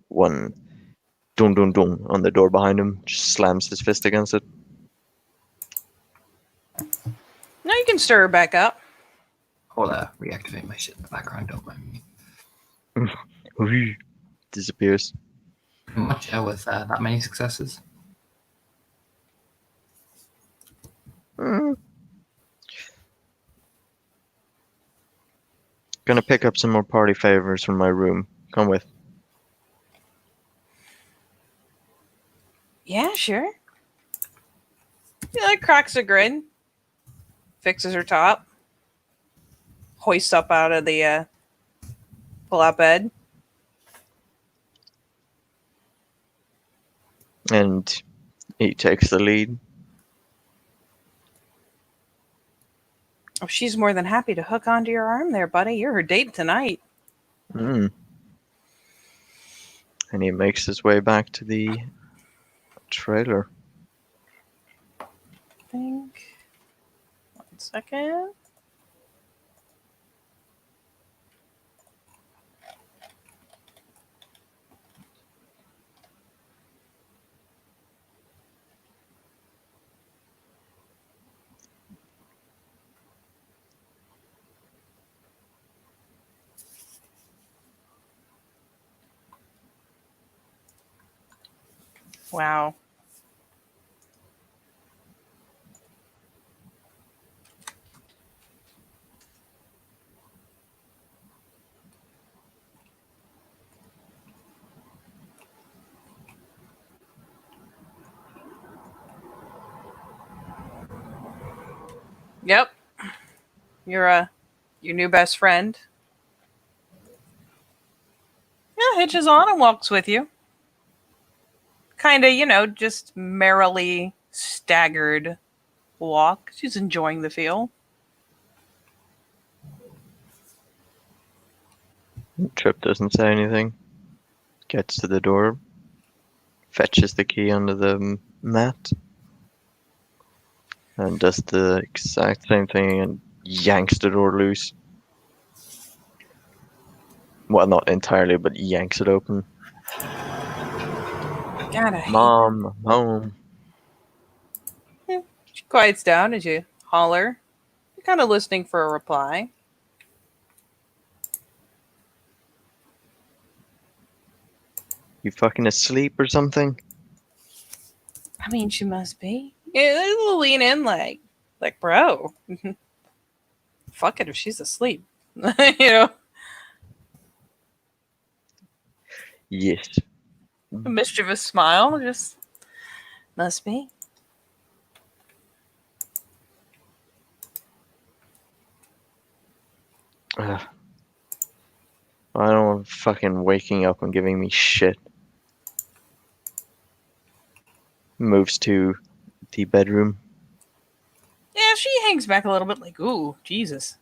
1. Dun dun dun on the door behind him. Just slams his fist against it. Now you can stir her back up. Hold reactivate my shit in the background, don't mind me. Disappears. Much with that many successes. Gonna pick up some more party favors from my room. Come with. Yeah, sure. Yeah, cracks a grin. Fixes her top. Hoists up out of the pull-out bed. And he takes the lead. Oh, she's more than happy to hook onto your arm there, buddy. You're her date tonight. And he makes his way back to the trailer. I think. 1 second. Wow. Yep. Your new best friend. Yeah, hitches on and walks with you. Kind of, just merrily staggered walk. She's enjoying the feel. Tripp doesn't say anything. Gets to the door. Fetches the key under the mat. And does the exact same thing and yanks the door loose. Well, not entirely, but yanks it open. God, I hate Mom, home. She quiets down as you holler. You're kind of listening for a reply. You fucking asleep or something? I mean, she must be. Yeah, they'll lean in like, bro, fuck it if she's asleep. you know, Yes. a mischievous smile, just must be. I don't want fucking waking up and giving me shit. Moves to the bedroom. Yeah, she hangs back a little bit, like, ooh, Jesus.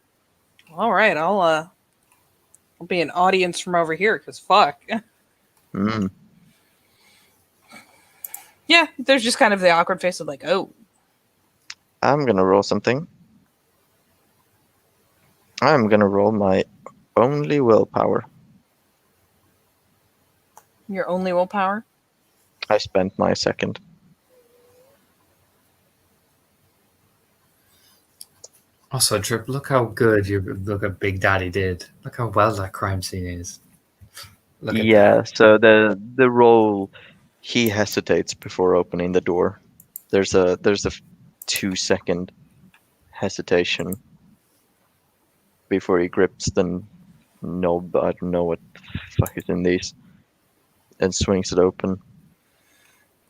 All right, I'll be an audience from over here, cause fuck. Mm. Yeah, there's just kind of the awkward face of like, oh, I'm gonna roll something. I'm gonna roll my only willpower. your only willpower. I spent my second. Also, Tripp, look how good look at Big Daddy did. Look how well that crime scene is. Look at Yeah, so the roll, he hesitates before opening the door. There's a 2-second hesitation before he grips the knob. I don't know what the fuck is in these, and swings it open.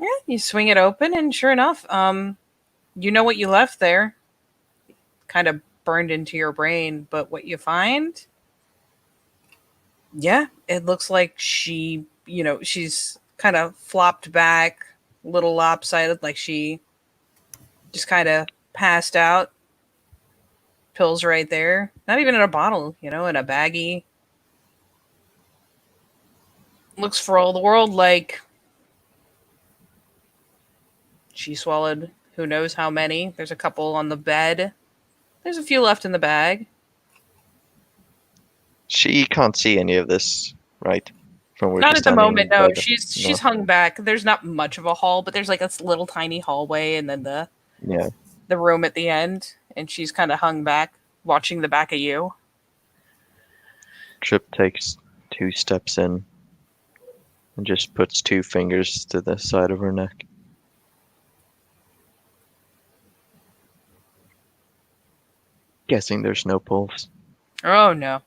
Yeah, you swing it open, and sure enough, you know what you left there, kind of burned into your brain. But what you find, yeah, it looks like she's kind of flopped back, a little lopsided, like she just kind of passed out. Pills right there, not even in a bottle, in a baggie. Looks for all the world like she swallowed who knows how many. There's a couple on the bed. There's a few left in the bag. She can't see any of this, right? From where Not she's at the standing moment, no. by the She's no. hung back. There's not much of a hall, but there's like a little tiny hallway and then Yeah. the room at the end, and she's kind of hung back, watching the back of you. Tripp takes 2 steps in and just puts 2 fingers to the side of her neck. Guessing there's no pulse. Oh no.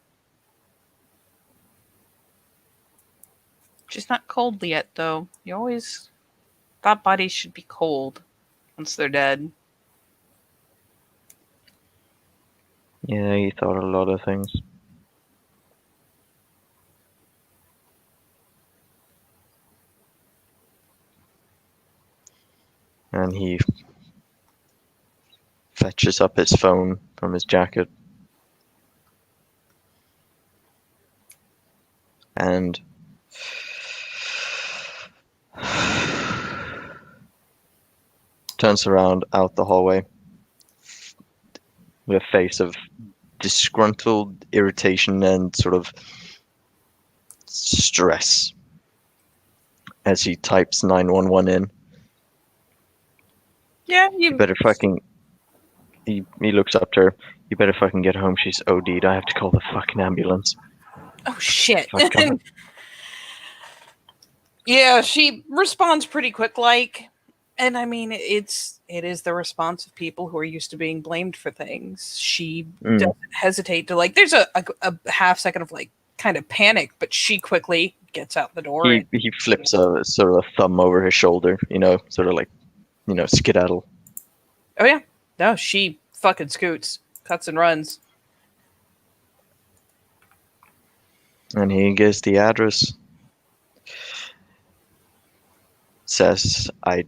She's not cold yet, though. You always thought bodies should be cold once they're dead. Yeah, he thought a lot of things. And he fetches up his phone from his jacket and turns around out the hallway with a face of disgruntled irritation and sort of stress as he types 911 in. Yeah, You better fucking... He looks up to her. You better fucking get home. She's OD'd. I have to call the fucking ambulance. Oh shit. Fuck, come on. Yeah, she responds pretty quick like, and I mean it is the response of people who are used to being blamed for things. She doesn't hesitate to like there's a half second of like kind of panic, but she quickly gets out the door. He flips a sort of a thumb over his shoulder, sort of like, skedaddle. Oh yeah. No, she fucking scoots, cuts and runs. And he gives the address. Says, I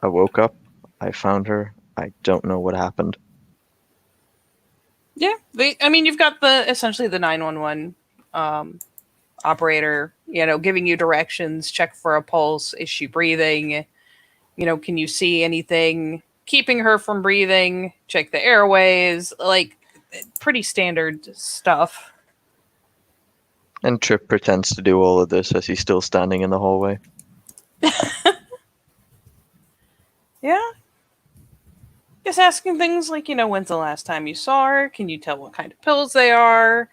woke up, I found her, I don't know what happened. Yeah, I mean, you've got essentially the 911 operator, giving you directions, check for a pulse, is she breathing? Can you see anything keeping her from breathing? Check the airways, like pretty standard stuff. And Tripp pretends to do all of this as he's still standing in the hallway. Yeah. Just asking things like, when's the last time you saw her? Can you tell what kind of pills they are?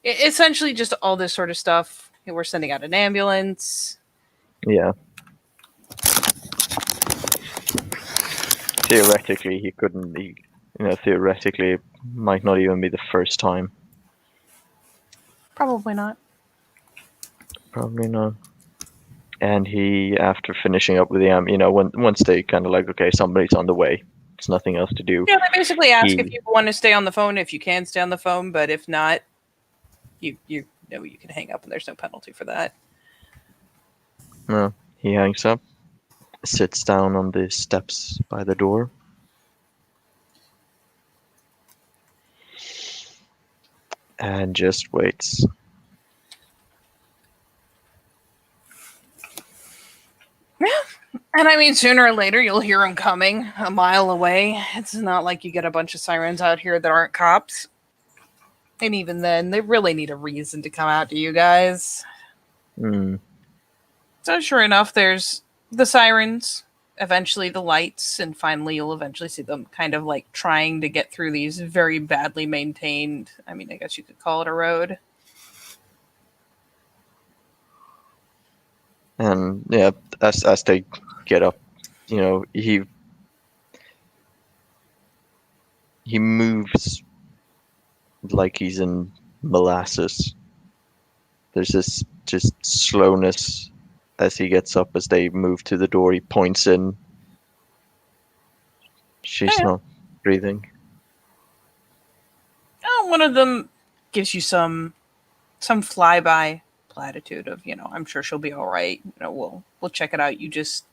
Essentially just all this sort of stuff. We're sending out an ambulance. Yeah. Theoretically, he couldn't be, theoretically, it might not even be the first time. Probably not. Probably not. And he, after finishing up with the once they kind of like, okay, somebody's on the way, there's nothing else to do. Yeah, they basically ask if you want to stay on the phone, if you can stay on the phone, but if not, you know you can hang up and there's no penalty for that. No, he hangs up, sits down on the steps by the door. And just waits. Yeah. And I mean, sooner or later, you'll hear them coming a mile away. It's not like you get a bunch of sirens out here that aren't cops. And even then, they really need a reason to come out to you guys. So sure enough, there's the sirens, eventually the lights, and finally you'll eventually see them kind of like trying to get through these very badly maintained, I mean, I guess you could call it a road. And yeah, as they get up, he moves like he's in molasses. There's this just slowness as he gets up. As they move to the door, he points in. She's not breathing. Oh, one of them gives you some flyby platitude of, I'm sure she'll be all right. We'll check it out. You just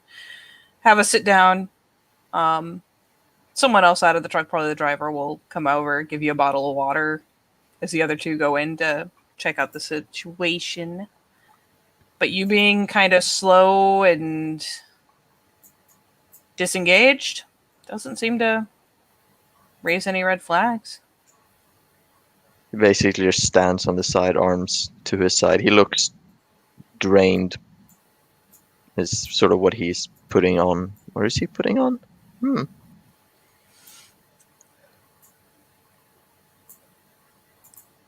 have a sit down. Someone else out of the truck, probably the driver, will come over, give you a bottle of water as the other two go in to check out the situation. But you being kind of slow and disengaged doesn't seem to raise any red flags. He basically just stands on the side, arms to his side. He looks drained. Is sort of what he's putting on. Or is he putting on?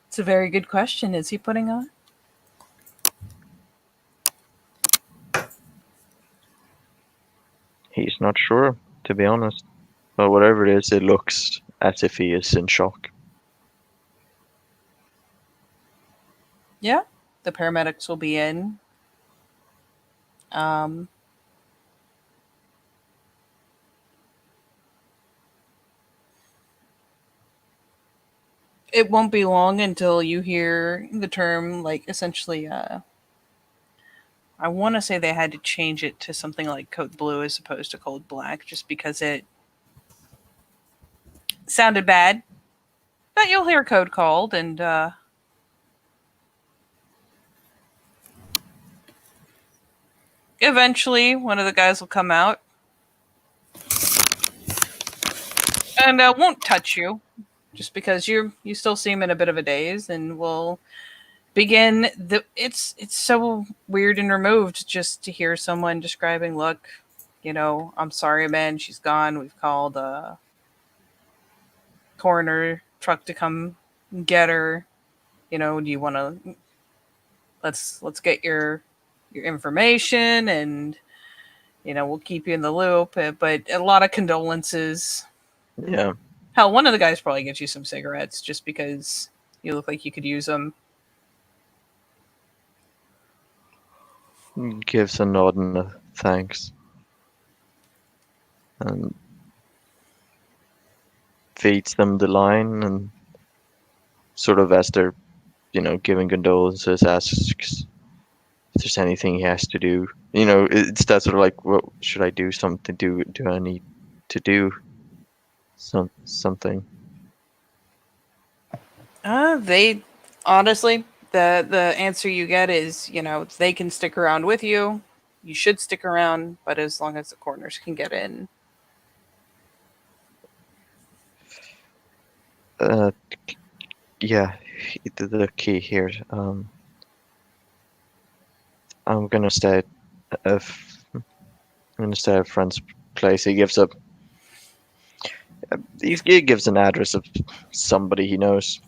It's a very good question. Is he putting on? He's not sure, to be honest. But whatever it is, it looks as if he is in shock. Yeah, the paramedics will be in. It won't be long until you hear the term, like, essentially, I want to say they had to change it to something like code blue as opposed to code black, just because it sounded bad. But you'll hear code called, and eventually one of the guys will come out and won't touch you, just because you still seem in a bit of a daze, and will begin it's so weird and removed just to hear someone describing, look, I'm sorry, man, she's gone. We've called a coroner truck to come get her. Do you want to let's get your information, and we'll keep you in the loop, but a lot of condolences. Yeah. Hell, one of the guys probably gets you some cigarettes just because you look like you could use them. Gives a nod and a thanks. And feeds them the line and sort of as they're, giving condolences, asks if there's anything he has to do. It's that sort of like, what should I do? Something? Do I need to do something? They honestly, the answer you get is, they can stick around with you. You should stick around, but as long as the corners can get in. Yeah, the key here. I'm gonna stay at a friend's place. He gives an address of somebody he knows,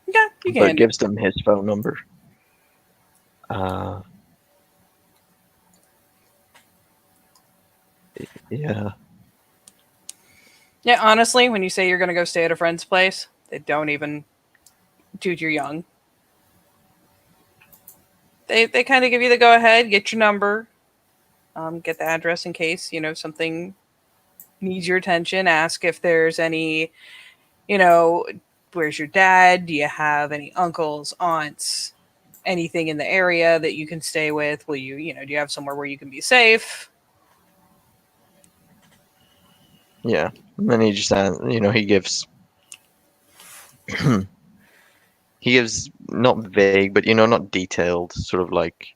Yeah, you but can. gives them his phone number. Uh, yeah, Yeah, honestly, when you say you're going to go stay at a friend's place, they don't even, dude, you're young. They kind of give you the go ahead, get your number, get the address in case, something needs your attention. Ask if there's any, where's your dad? Do you have any uncles, aunts, anything in the area that you can stay with? Will you, do you have somewhere where you can be safe? yeah. And then he just, he gives he gives not vague, but not detailed, sort of like,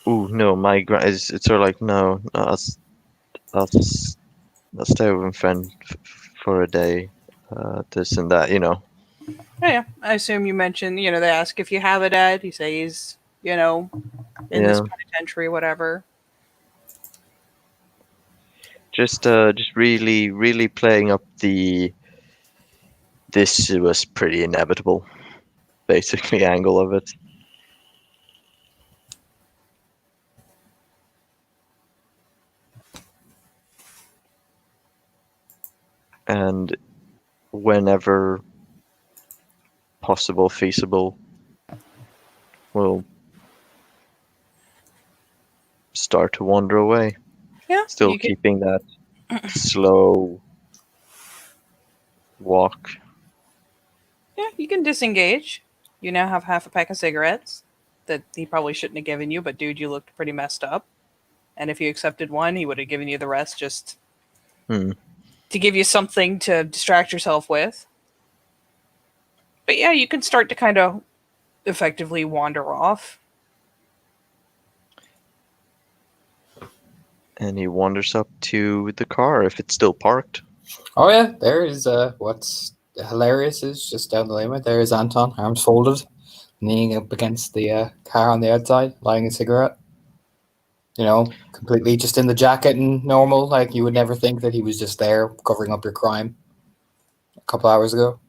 "Ooh, no, my it's sort of like, no, I'll stay with a friend for a day, this and that. Oh, yeah, I assume you mentioned, they ask if you have a dad. You say he's, in this Yeah, penitentiary, whatever. just really, really playing up this was pretty inevitable, basically angle of it. And whenever possible, feasible, we'll start to wander away. Yeah, Still you can. keeping that slow walk. Yeah, you can disengage. You now have half a pack of cigarettes that he probably shouldn't have given you, but dude, you looked pretty messed up. And if you accepted one, he would have given you the rest just Hmm. to give you something to distract yourself with. But yeah, you can start to kind of effectively wander off. And he wanders up to the car if it's still parked. Oh yeah, there is what's hilarious is just down the lane. There is Anton, arms folded, leaning up against the car on the outside, lighting a cigarette. Completely just in the jacket and normal. Like you would never think that he was just there covering up your crime a couple hours ago.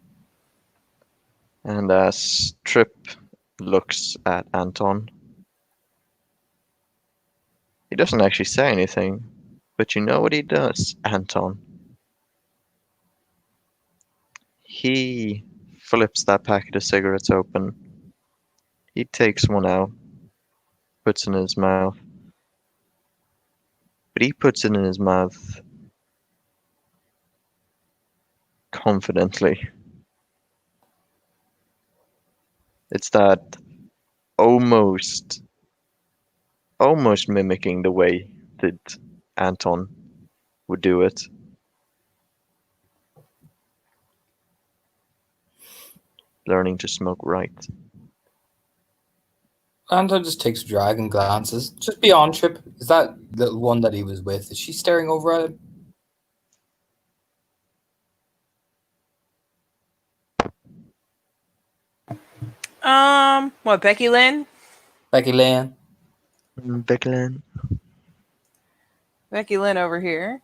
And as Tripp looks at Anton, he doesn't actually say anything, but you know what he does, Anton? He flips that packet of cigarettes open. He takes one out, puts it in his mouth. But he puts it in his mouth confidently. It's that almost mimicking the way that Anton would do it. Learning to smoke right. Anton just takes a drag and glances just beyond Tripp. Is that the one that he was with? Is she staring over at him? What, Becky Lynn? Becky Lane. Becklin. Becky Lynn over here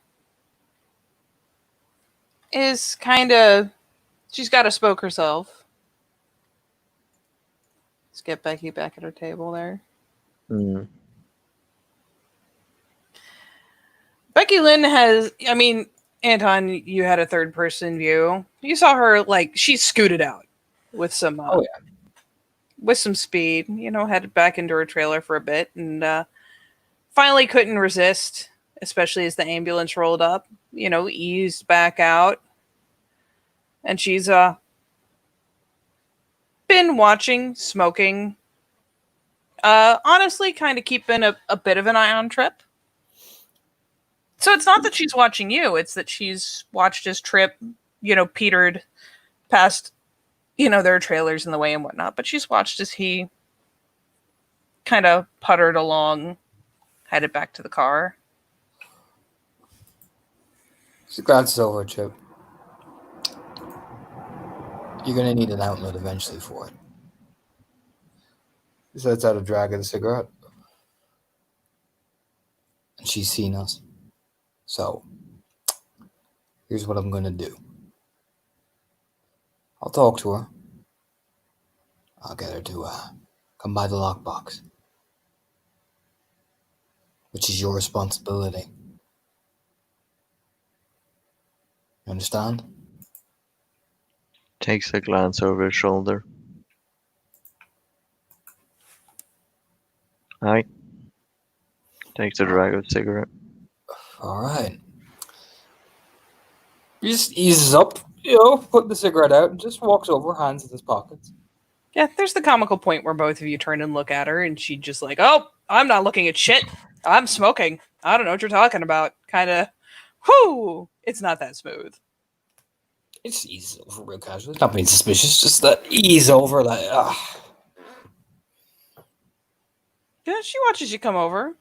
is kind of, she's got to spoke herself. Let's get Becky back at her table there. Mm. Becky Lynn has, I mean, Anton, you had a third person view. You saw her, like, she scooted out with some, Oh yeah. with some speed, headed back into her trailer for a bit and finally couldn't resist, especially as the ambulance rolled up. eased back out. And she's been watching, smoking. Honestly, kind of keeping a bit of an eye on Tripp. So it's not that she's watching you, it's that she's watched as Tripp, petered past, their trailers in the way and whatnot. But she's watched as he kind of puttered along, headed back to the car. She glances over at Chip. You're gonna need an outlet eventually for it. He sets out a drag of the cigarette. And she's seen us. So, here's what I'm gonna do. I'll talk to her. I'll get her to come by the lockbox. Which is your responsibility. You understand? Takes a glance over his shoulder. Aye. Takes a drag of the cigarette. Alright. He just eases up, put the cigarette out and just walks over, hands in his pockets. Yeah, there's the comical point where both of you turn and look at her, and she just like, oh, I'm not looking at shit. I'm smoking. I don't know what you're talking about. Kind of, whoo, it's not that smooth. It just eases over real casually. Not being suspicious, just that ease over, like, Yeah, she watches you come over.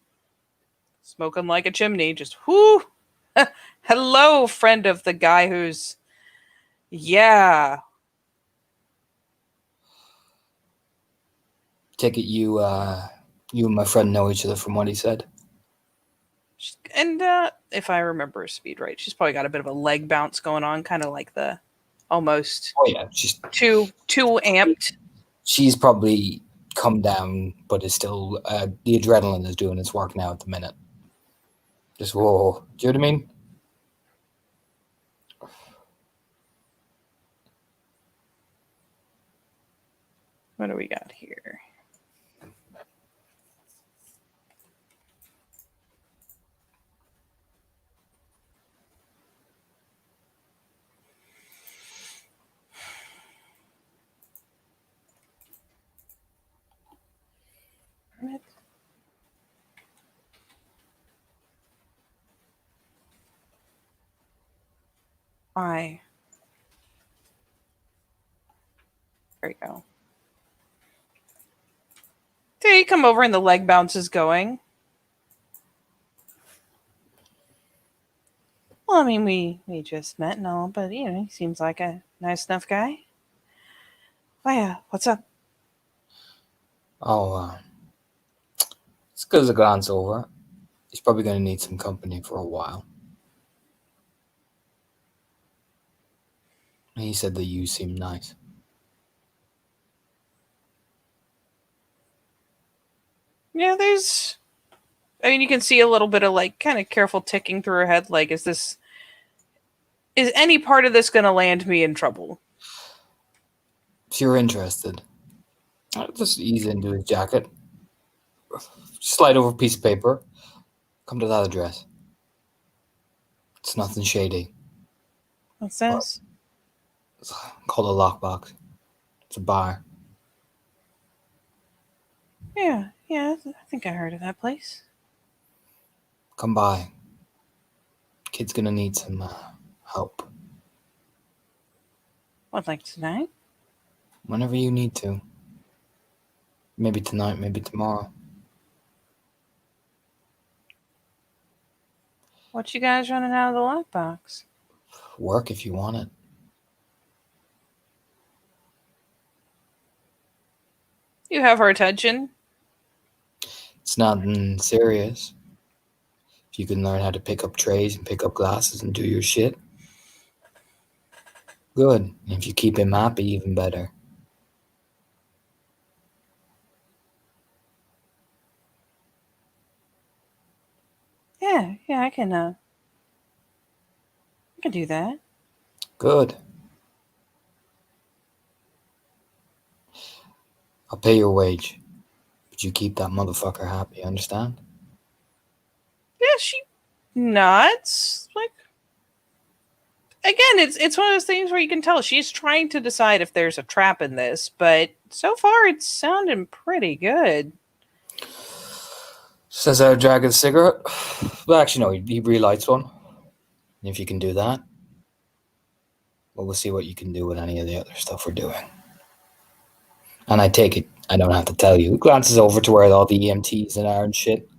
Smoking like a chimney, just whoo. Hello, friend of the guy who's, yeah. Take it you and my friend know each other from what he said. And if I remember her speed right, she's probably got a bit of a leg bounce going on, kind of like the almost. Oh yeah, she's too amped. She's probably come down, but is still the adrenaline is doing its work now at the minute. Just whoa, do you know what I mean? What do we got here? Why? There you go. There you come over and the leg bounce is going. Well, I mean, we just met and all, but he seems like a nice enough guy. Oh yeah, what's up? Oh, it's because the glance over. He's probably going to need some company for a while. And he said that you seem nice. Yeah, you can see a little bit of like kind of careful ticking through her head. Like, is any part of this going to land me in trouble? If you're interested, just ease into his jacket. Slide over a piece of paper. Come to that address. It's nothing shady. What's this? It's called a lockbox. It's a bar. Yeah, I think I heard of that place. Come by. Kid's gonna need some help. What, like tonight? Whenever you need to. Maybe tonight, maybe tomorrow. What you guys running out of the lockbox? Work if you want it. You have her attention. It's nothing serious. If you can learn how to pick up trays and pick up glasses and do your shit, good. And if you keep him happy, even better. Yeah, I can do that. Good. I'll pay your wage, but you keep that motherfucker happy, understand? Yeah, she nods. Like, again, it's one of those things where you can tell she's trying to decide if there's a trap in this, but so far it's sounding pretty good. Says I drag a cigarette. Well, actually, no, he relights one. And if you can do that, well, we'll see what you can do with any of the other stuff we're doing. And I take it I don't have to tell you. He glances over to where all the EMTs and are and shit.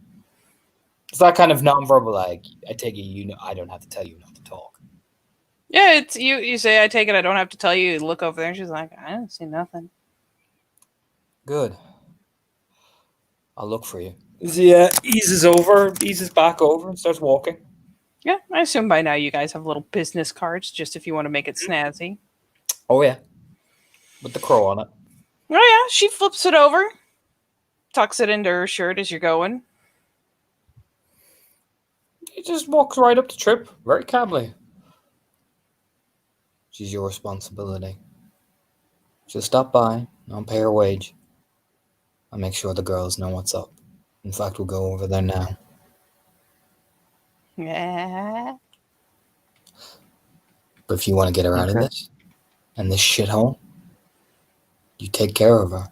It's that kind of nonverbal, like, I take it I don't have to tell you not to talk. Yeah, it's you say, I take it I don't have to tell you. You look over there and she's like, I don't see nothing. Good. I'll look for you. He eases back over and starts walking. Yeah, I assume by now you guys have little business cards just if you want to make it snazzy. Oh, yeah. With the crow on it. Oh yeah, she flips it over, tucks it into her shirt as you're going. He just walks right up to Tripp, very calmly. She's your responsibility. She'll stop by, and I'll pay her wage. I'll make sure the girls know what's up. In fact, we'll go over there now. Yeah. But if you want to get her out of this, and this shithole, you take care of her.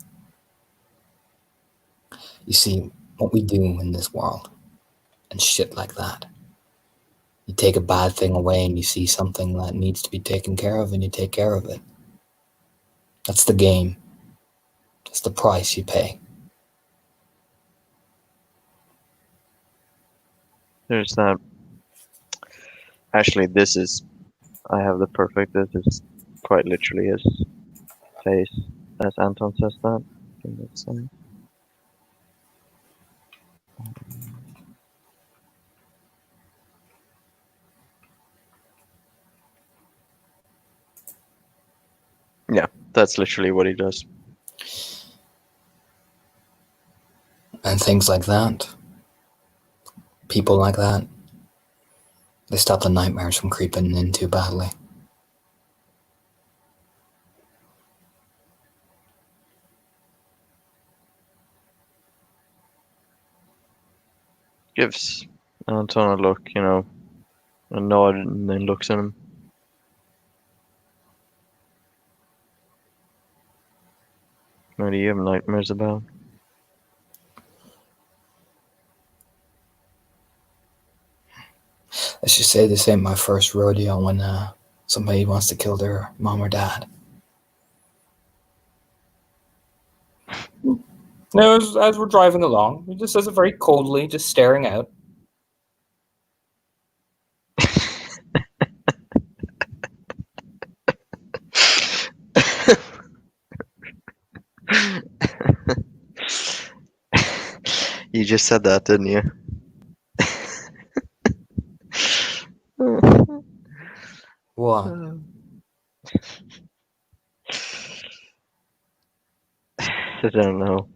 You see, what we do in this world, and shit like that, you take a bad thing away and you see something that needs to be taken care of and you take care of it. That's the game. That's the price you pay. There's that. Actually, I have the perfect, this is quite literally his face as Anton says that. I think that's, yeah, that's literally what he does. And things like that, people like that, they stop the nightmares from creeping in too badly. Gives Anton a look, a nod, and then looks at him. What do you have nightmares about? Let's just say this ain't my first rodeo when somebody wants to kill their mom or dad. No, as we're driving along, he just says it very coldly, just staring out. You just said that, didn't you? What? I don't know.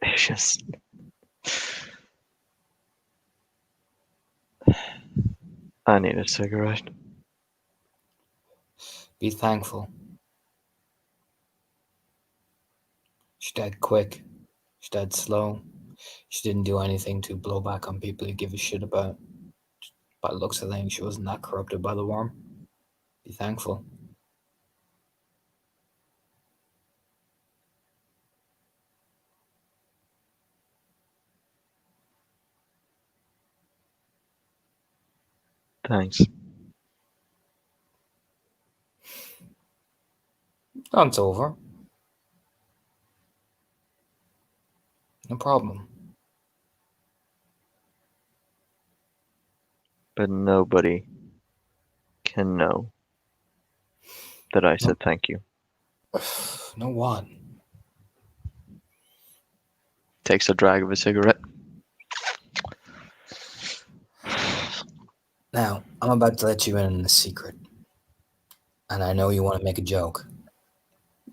It's just. I need a cigarette. Be thankful. She died quick. She died slow. She didn't do anything to blow back on people you give a shit about. By the looks of things, she wasn't that corrupted by the worm. Be thankful. Thanks. It's over. No problem. But nobody can know that I said thank you. No what? Takes a drag of a cigarette. Now, I'm about to let you in on a secret. And I know you want to make a joke.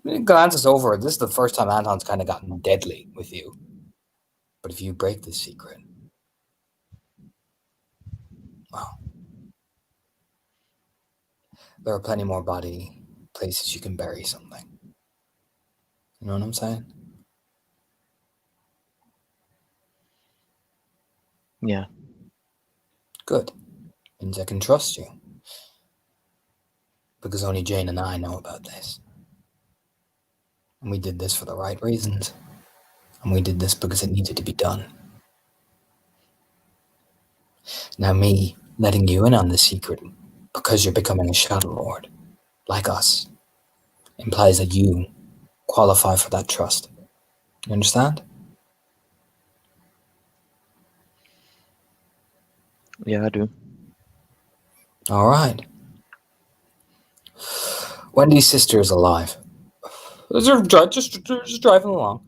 He glances over. This is the first time Anton's kind of gotten deadly with you. But if you break this secret, well, there are plenty more body places you can bury something. You know what I'm saying? Yeah. Good. Means I can trust you. because only Jane and I know about this. And we did this for the right reasons. And we did this because it needed to be done. Now me letting you in on this secret because you're becoming a Shadow Lord, like us, implies that you qualify for that trust. You understand? Yeah, I do. All right. Wendy's sister is alive. Just driving along.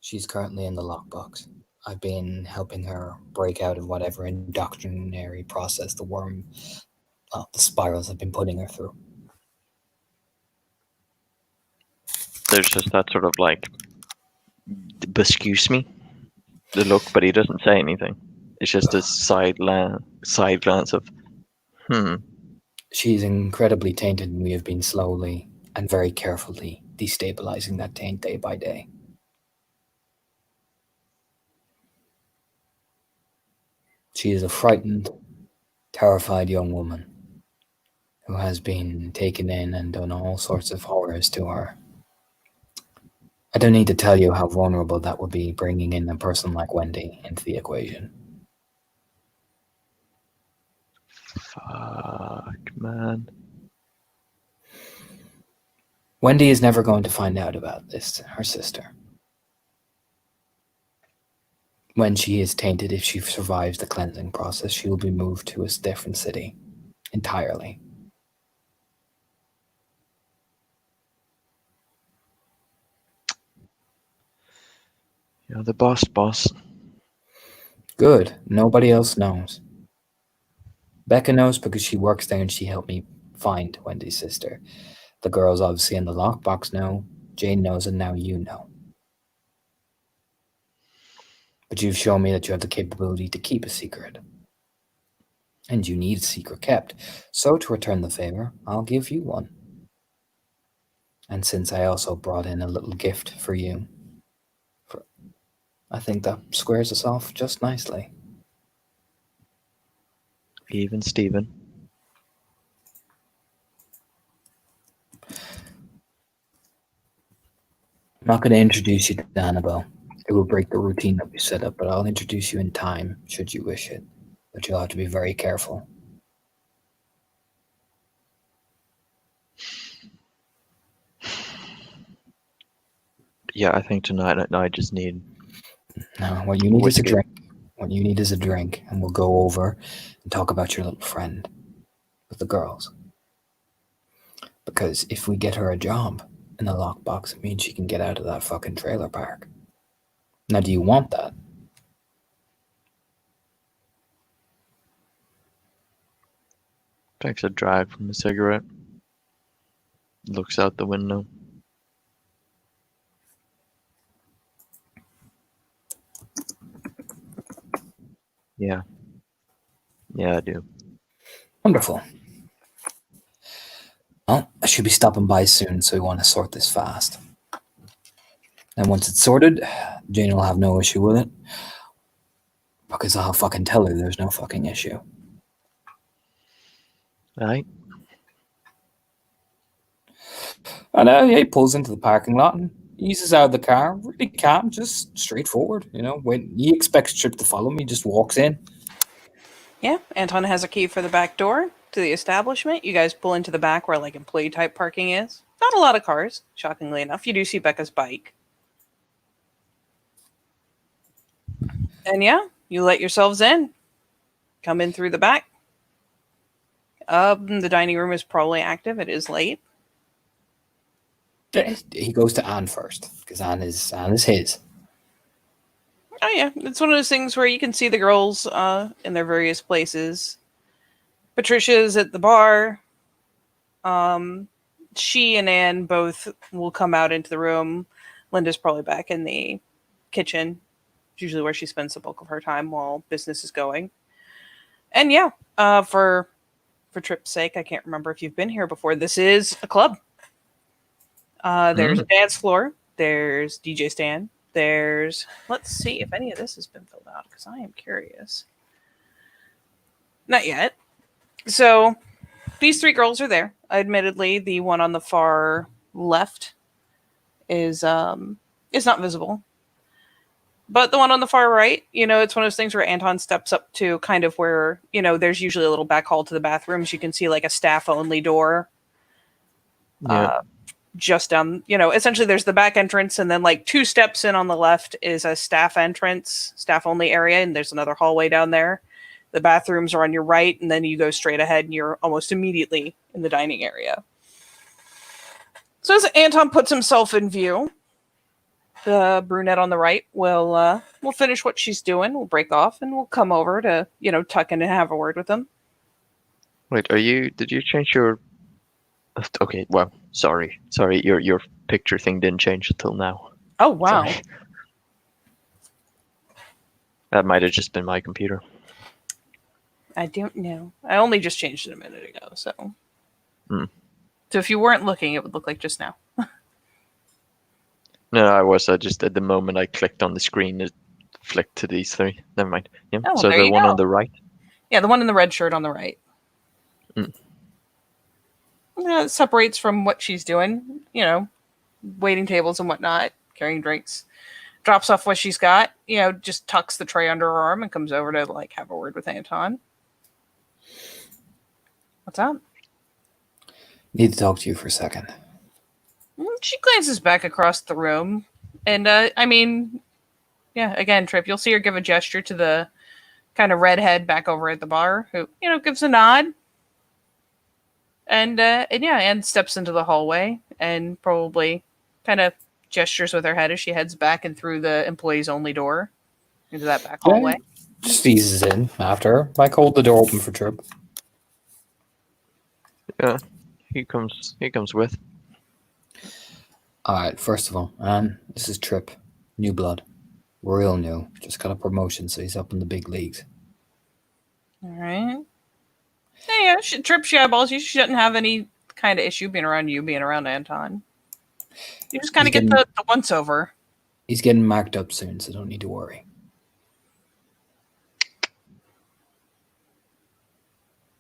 She's currently in the lockbox. I've been helping her break out of whatever indoctrinary process the spirals have been putting her through. There's just that sort of like, excuse me, the look, but he doesn't say anything. It's just a side glance of, She's incredibly tainted, and we have been slowly and very carefully destabilizing that taint day by day. She is a frightened, terrified young woman who has been taken in and done all sorts of horrors to her. I don't need to tell you how vulnerable that would be, bringing in a person like Wendy into the equation. fuck, man. Wendy is never going to find out about this, her sister. When she is tainted, if she survives the cleansing process, she will be moved to a different city entirely. You know, the boss. Good. Nobody else knows. Becca knows because she works there and she helped me find Wendy's sister. The girls obviously in the lockbox know. Jane knows, and now you know. But you've shown me that you have the capability to keep a secret. And you need a secret kept. So to return the favor, I'll give you one. And since I also brought in a little gift for you, I think that squares us off just nicely. Even Steven. I'm not going to introduce you to Annabelle. It will break the routine that we set up, but I'll introduce you in time, should you wish it. But you'll have to be very careful. Yeah, I think tonight I just need No, what you need is a whiskey. drink. What you need is a drink, and we'll go over and talk about your little friend with the girls. Because if we get her a job in the lockbox, it means she can get out of that fucking trailer park. Now, do you want that? Takes a drag from the cigarette. Looks out the window. Yeah. Yeah, I do. Wonderful. Well, I should be stopping by soon, so we want to sort this fast. And once it's sorted, Jane will have no issue with it. Because I'll fucking tell her there's no fucking issue. Right? I know, yeah, he pulls into the parking lot and eases out of the car, really calm, just straightforward. You know, when he expects Tripp to follow him, he just walks in. Yeah, Anton has a key for the back door to the establishment. You guys pull into the back where like employee type parking is. Not a lot of cars, shockingly enough. You do see Becca's bike. And yeah, you let yourselves in. Come in through the back. The dining room is probably active. It is late. He goes to Anne first, because Anne is his. Oh yeah, it's one of those things where you can see the girls in their various places. Patricia's at the bar. She and Anne both will come out into the room. Linda's probably back in the kitchen. It's usually where she spends the bulk of her time while business is going. And yeah, for Tripp's sake, I can't remember if you've been here before. This is a club. There's a dance floor. There's DJ stand. Let's see if any of this has been filled out because I am curious. Not yet. So these three girls are there. Admittedly, the one on the far left is not visible. But the one on the far right, it's one of those things where Anton steps up to kind of where, there's usually a little back hall to the bathrooms. You can see like a staff only door. Yeah. Just down, essentially there's the back entrance, and then like 2 steps in on the left is a staff entrance, staff only area, and there's another hallway down there. The bathrooms are on your right, and then you go straight ahead and you're almost immediately in the dining area. So as Anton puts himself in view, the brunette on the right will finish what she's doing. We'll break off and we'll come over to, tuck in and have a word with them. Wait, did you change your... Okay, well, sorry. Your picture thing didn't change until now. Oh, wow. Sorry. That might have just been my computer. I don't know. I only just changed it a minute ago, so. So if you weren't looking, it would look like just now. No, I was. Just at the moment I clicked on the screen, it flicked to these 3. Never mind. Yeah. Oh, so the one go. on the right? Yeah, the one in the red shirt on the right. It separates from what she's doing, waiting tables and whatnot, carrying drinks. Drops off what she's got, just tucks the tray under her arm and comes over to like have a word with Anton. What's up? Need to talk to you for a second. She glances back across the room, and again, Tripp, you'll see her give a gesture to the kind of redhead back over at the bar, who gives a nod, and steps into the hallway and probably kind of gestures with her head as she heads back and through the employees only door into that back hallway. Just eases in after her. Like, hold the door open for Tripp. Yeah, he comes with. Alright, first of all, this is Tripp. New blood. Real new. Just got a promotion, so he's up in the big leagues. Alright. Yeah, Tripp, she eyeballs you. She doesn't have any kind of issue being around you, being around Anton. You just kind of get the once over. He's getting marked up soon, so don't need to worry.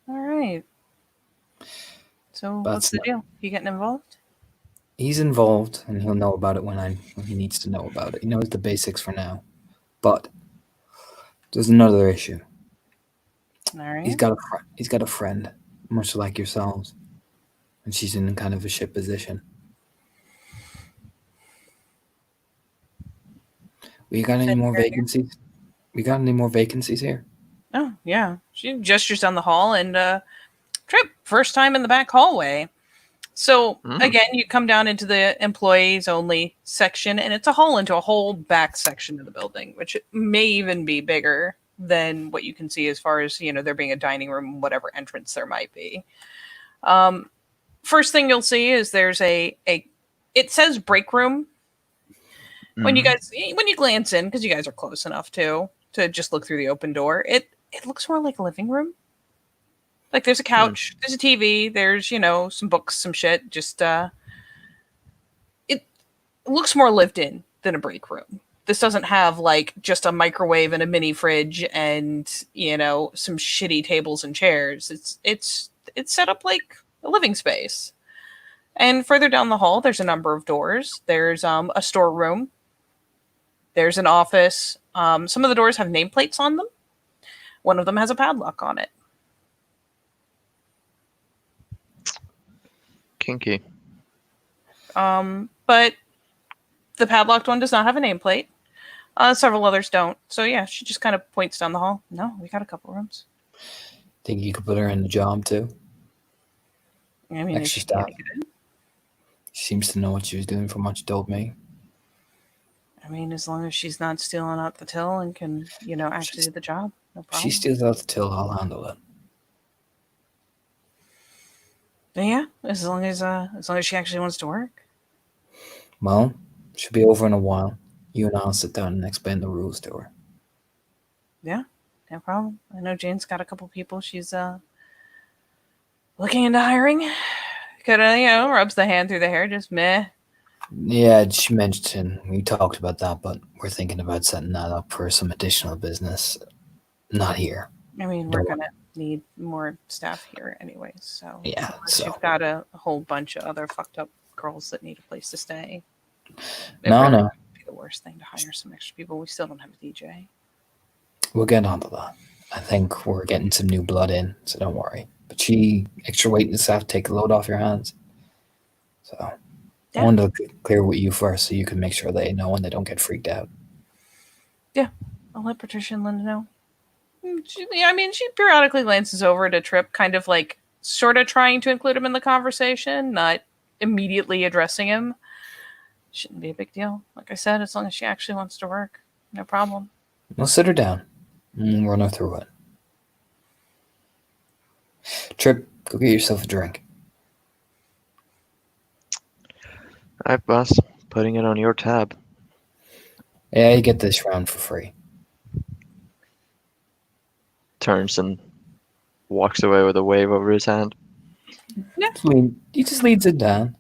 Alright. So what's the deal? You getting involved? He's involved, and he'll know about it when he needs to know about it. He knows the basics for now. But there's another issue. Alright. He's got a friend, much like yourselves. And she's in kind of a shit position. We got any more vacancies? We got any more vacancies here? Oh, yeah. She gestures down the hall, and Tripp, first time in the back hallway. So, again, you come down into the employees only section, and it's a hall into a whole back section of the building, which may even be bigger than what you can see as far as, there being a dining room, whatever entrance there might be. First thing you'll see is there's it says break room. When you glance in, because you guys are close enough to just look through the open door, it looks more like a living room. Like there's a couch, there's a TV, there's, some books, some shit. Just it looks more lived in than a break room. This doesn't have like just a microwave and a mini fridge and, some shitty tables and chairs. It's set up like a living space. And further down the hall, there's a number of doors. There's a storeroom. There's an office. Some of the doors have nameplates on them. One of them has a padlock on it. Kinky. But the padlocked one does not have a nameplate. Several others don't. So yeah, she just kind of points down the hall. No, we got a couple rooms. Think you could put her in the job too? I mean, extra staff. She seems to know what she was doing from what she told me. I mean, as long as she's not stealing out the till and can, actually do the job, no problem. She steals out the till, I'll handle it. Yeah, as long as she actually wants to work. Well, she'll be over in a while. You and I'll sit down and explain the rules to her. Yeah, no problem. I know Jane's got a couple people she's looking into hiring. Kind of, rubs the hand through the hair, just meh. Yeah, she mentioned, we talked about that, but we're thinking about setting that up for some additional business. Not here. I mean, we're Don't gonna need more staff here anyways, so Yeah, unless so- you've got a whole bunch of other fucked up girls that need a place to stay. It No, really no. wouldn't be the worst thing to hire some extra people. We still don't have a DJ. We'll get onto that. I think we're getting some new blood in, so don't worry. But extra weight and stuff, take a load off your hands. So I Yeah. wanted to clear with you first so you can make sure they know and they don't get freaked out. I'll let Patricia and Linda know. She periodically glances over to Tripp, kind of like sort of trying to include him in the conversation, not immediately addressing him. Shouldn't be a big deal. Like I said, as long as she actually wants to work, no problem. We'll sit her down and run her through it. Tripp, go get yourself a drink. Alright, boss. Putting it on your tab. Yeah, you get this round for free. Turns and walks away with a wave over his hand. He just leads it down.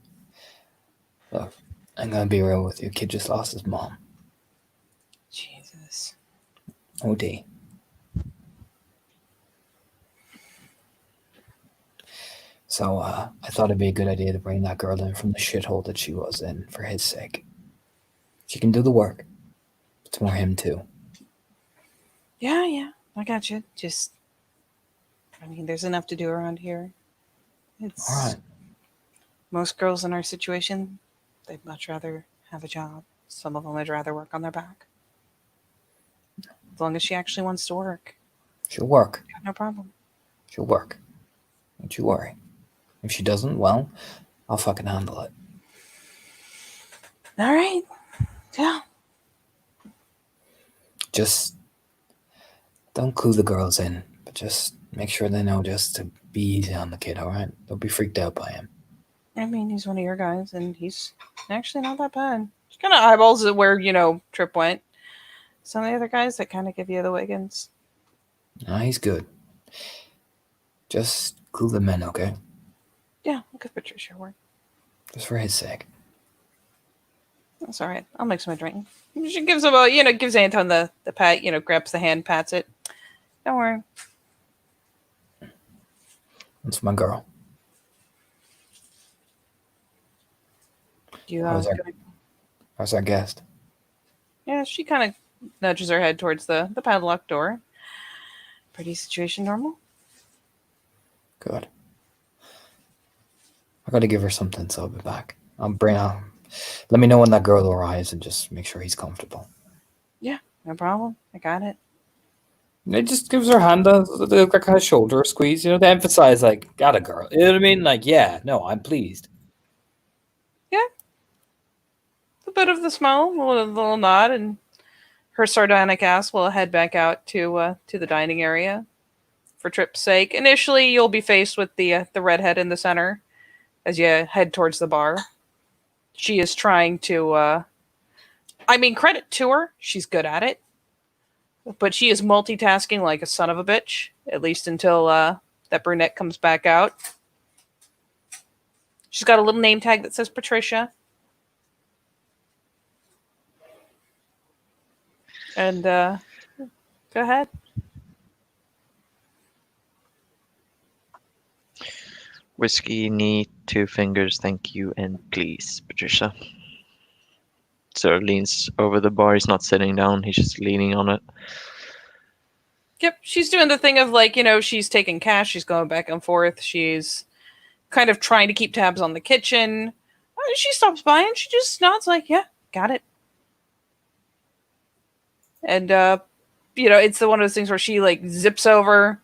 Look, I'm gonna be real with you. Kid just lost his mom. Jesus. OD. So I thought it'd be a good idea to bring that girl in from the shithole that she was in for his sake. She can do the work. It's more him too. Yeah, I got you. There's enough to do around here. It's All right. most girls in our situation, they'd much rather have a job. Some of them would rather work on their back. As long as she actually wants to work, She'll work. got no problem. She'll work. Don't you worry. If she doesn't, well, I'll fucking handle it. All right. Yeah. Just don't clue the girls in, but just make sure they know just to be easy on the kid, all right? Don't be freaked out by him. He's one of your guys, and he's actually not that bad. Just kind of eyeballs at where, Tripp went. Some of the other guys that kind of give you the Wiggins. No, he's good. Just clue them in, okay? Yeah, I'll give Patricia a word. Just for his sake. That's all right. I'll make some a drink. She gives him gives Anton the pat, grabs the hand, pats it. Don't worry. That's my girl. You, How's our guest? Yeah, she kind of nudges her head towards the padlock door. Pretty situation normal. Good. I gotta give her something, so I'll be back. Let me know when that girl arrives and just make sure he's comfortable. Yeah, no problem. I got it. It just gives her hand a kind of shoulder squeeze, to emphasize, like, got a girl. You know what I mean? Like, yeah, no, I'm pleased. Yeah. A bit of the smile, a little nod, and her sardonic ass will head back out to the dining area. For Tripp's sake, initially you'll be faced with the redhead in the center as you head towards the bar. She is trying to. Credit to her, she's good at it, but she is multitasking like a son of a bitch. At least until that brunette comes back out. She's got a little name tag that says Patricia. And go ahead. Whiskey, knee, 2 fingers, thank you, and please, Patricia. Sort of leans over the bar. He's not sitting down. He's just leaning on it. Yep, she's doing the thing of she's taking cash. She's going back and forth. She's kind of trying to keep tabs on the kitchen. She stops by and she just nods like, yeah, got it. And, it's one of those things where she zips over,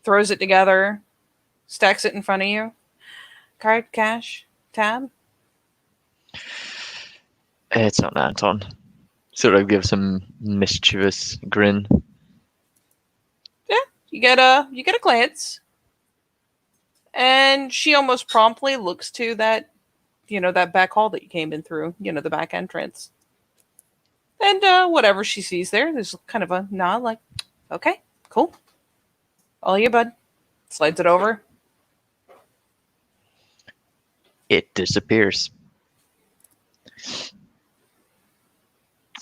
throws it together, stacks it in front of you. Card, cash, tab. It's on Anton. Sort of gives him mischievous grin. Yeah, you get a glance, and she almost promptly looks to that, that back hall that you came in through, the back entrance. And whatever she sees there's kind of a nod, like, okay, cool. All you, bud. Slides it over. It disappears.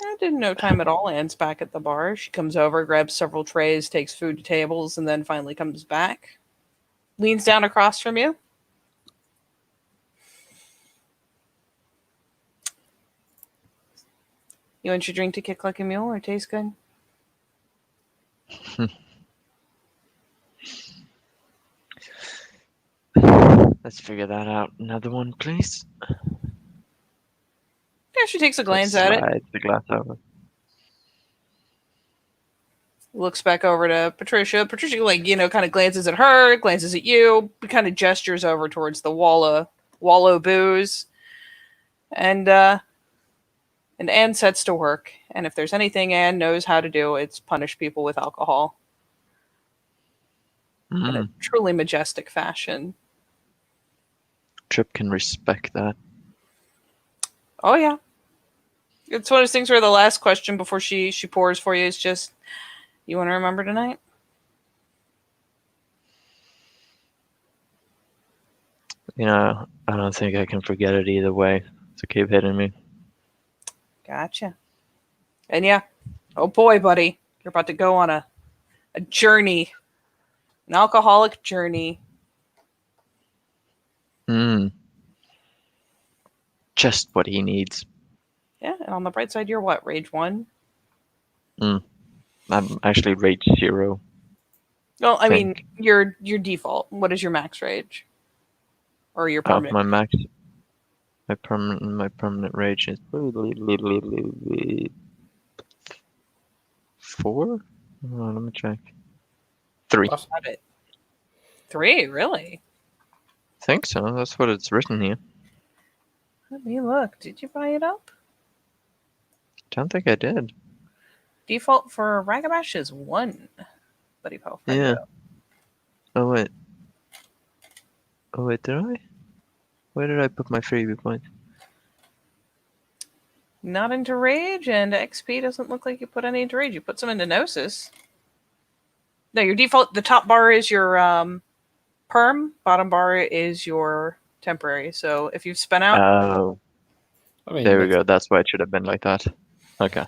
It didn't no time at all. Anne's back at the bar. She comes over, grabs several trays, takes food to tables, and then finally comes back. Leans down across from you. You want your drink to kick like a mule or taste good? Let's figure that out. Another one, please. Yeah, she takes a glance at it. Slides the glass over. Looks back over to Patricia. Patricia, kind of glances at her, glances at you, kind of gestures over towards the wallow booze. And Anne sets to work. And if there's anything Anne knows how to do, it's punish people with alcohol. In a truly majestic fashion. Tripp can respect that. Oh, yeah. It's one of those things where the last question before she pours for you is just, you want to remember tonight? I don't think I can forget it either way. So keep hitting me. Gotcha. And yeah, oh boy, buddy, you're about to go on a journey, an alcoholic journey. Just what he needs. Yeah, and on the bright side, you're what, rage 1? I'm actually rage 0. Well, I mean, your default. What is your max rage? Or your permanent? My permanent rage is 4. Let me check. 3. Got it. 3, really? I think so. That's what it's written here. Let me look. Did you buy it up? Don't think I did. Default for Ragabash is 1. Buddy Pal. Yeah. Oh wait, did I? Where did I put my freebie points? Not into rage, and XP doesn't look like you put any into rage. You put some into Gnosis. No, your default, the top bar is your perm, bottom bar is your temporary. So if you've spent out... Oh. There we go. That's why it should have been like that. Okay.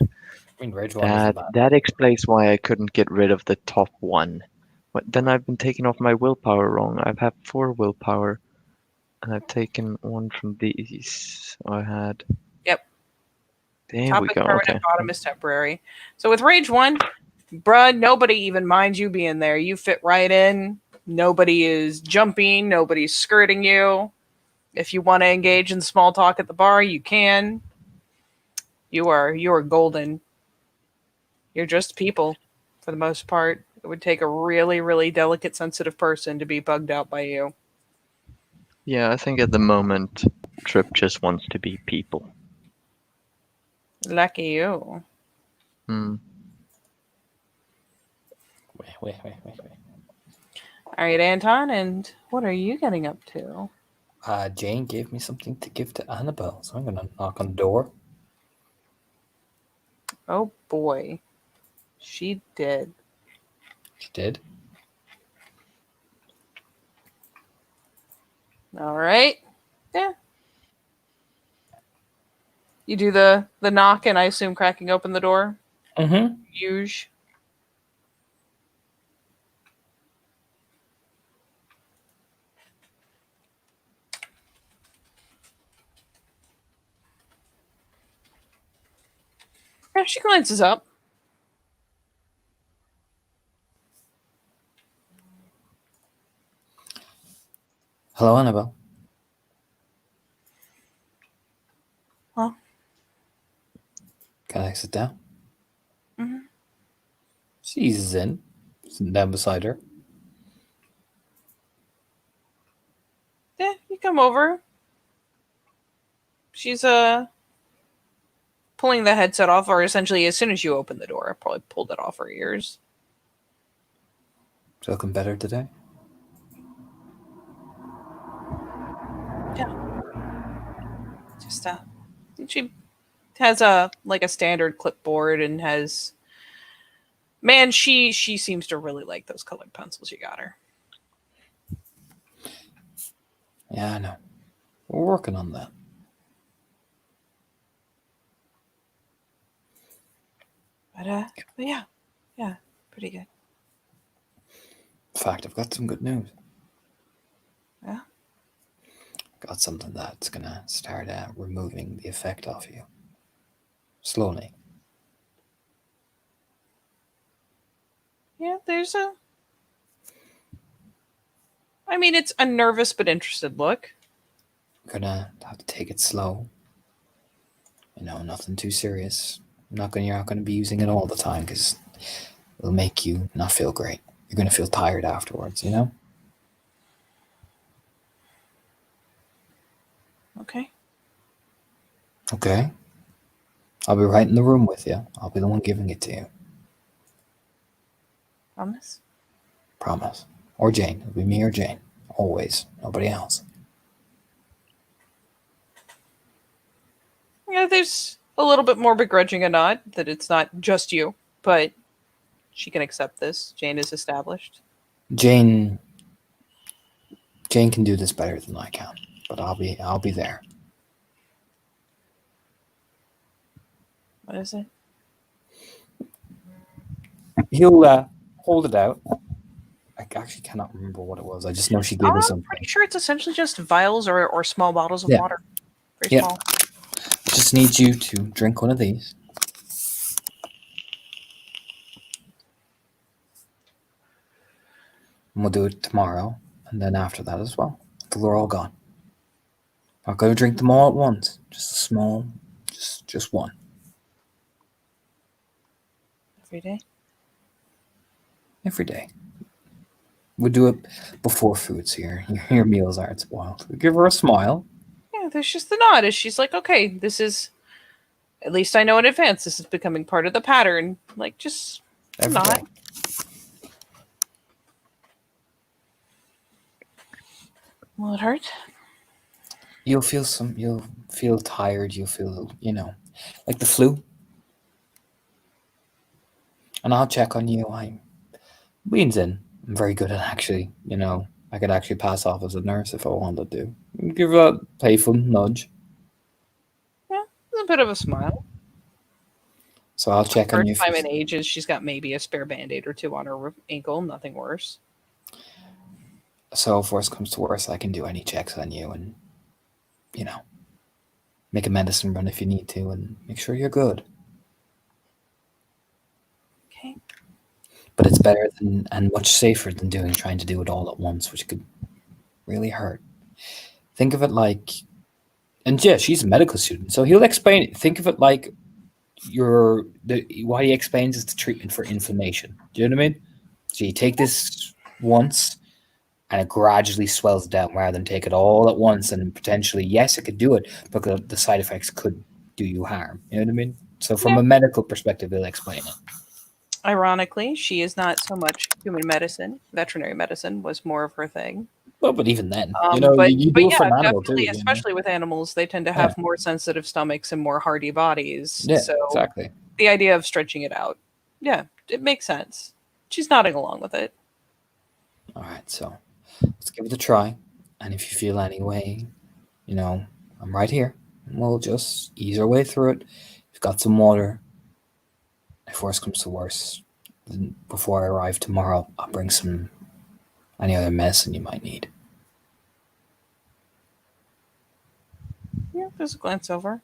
Rage 1 isn't bad. That explains why I couldn't get rid of the top one. Then I've been taking off my willpower wrong. I've had 4 willpower. And I've taken 1 from these. I had... Yep. There Top we is go. permanent, Okay. bottom is temporary. So with Rage 1, bruh, nobody even minds you being there. You fit right in. Nobody is jumping. Nobody's skirting you. If you want to engage in small talk at the bar, you can. You are golden. You're just people, for the most part. It would take a really, really delicate, sensitive person to be bugged out by you. Yeah, I think at the moment, Tripp just wants to be people. Lucky you. Hmm. Wait. All right, Anton, and what are you getting up to? Jane gave me something to give to Annabelle, so I'm going to knock on the door. Oh, boy. She did. She did. All right. Yeah. You do the knock, and I assume cracking open the door? Mm-hmm. Huge. Yeah, she glances up. Hello, Annabelle. Huh? Can I sit down? Mm-hmm. She eases in, sitting down beside her. Yeah, you come over. She's pulling the headset off, or essentially as soon as you open the door, I probably pulled it off her ears. Looking better today? Yeah. Just she has a standard clipboard and has... Man, she seems to really like those colored pencils you got her. Yeah, I know. We're working on that. But yeah, pretty good. In fact, I've got some good news. Yeah. Got something that's gonna start removing the effect off you slowly. Yeah, there's a. I mean, it's a nervous but interested look. Gonna have to take it slow. Nothing too serious. You're not gonna be using it all the time because it'll make you not feel great. You're gonna feel tired afterwards. Okay. Okay. I'll be right in the room with you. I'll be the one giving it to you. Promise? Promise. Or Jane. It'll be me or Jane. Always. Nobody else. Yeah, there's a little bit more begrudging a nod that it's not just you, but she can accept this. Jane is established. Jane can do this better than I can, but I'll be there. What is it? He'll hold it out. I actually cannot remember what it was. I just know she gave me I'm something. pretty sure it's essentially just vials or small bottles of Yeah. water. Very Yeah. small. I just need you to drink one of these. And we'll do it tomorrow, and then after that as well, until they're all gone. Not going to drink them all at once. Just a small, just one. Every day. Every day. We do it before food, so your meals aren't spoiled. We give her a smile. Yeah, there's just the nod as she's like, okay, this is, at least I know in advance, this is becoming part of the pattern. Like, just Every nod. day. Will it hurt? You'll feel tired. You'll feel, like the flu. And I'll check on you. Leans in. I'm very good at actually, I could actually pass off as a nurse if I wanted to. Give her a playful nudge. Yeah, there's a bit of a smile. So I'll check on First you. time in ages, she's got maybe a spare band-aid or two on her ankle, nothing worse. So if worse comes to worse, I can do any checks on you and, make a medicine run if you need to and make sure you're good. Okay. But it's better than and much safer than trying to do it all at once, which could really hurt. Think of it like, and yeah, she's a medical student, so he'll explain it. Think of it like what he explains is the treatment for inflammation. Do you know what I mean? So you take this once and it gradually swells down rather than take it all at once and potentially, yes, it could do it, but the side effects could do you harm. You know what I mean? So from a medical perspective, they'll explain it. Ironically, she is not so much human medicine. Veterinary medicine was more of her thing. Well, but even then, But you do it yeah, for an animal definitely, too. especially with animals, they tend to have more sensitive stomachs and more hardy bodies. Yeah, So exactly. the idea of stretching it out, yeah, it makes sense. She's nodding along with it. All right, so let's give it a try. And if you feel any way, I'm right here. We'll just ease our way through it. We've got some water. If worse comes to worse, then before I arrive tomorrow, I'll bring any other medicine you might need. Yeah, there's a glance over.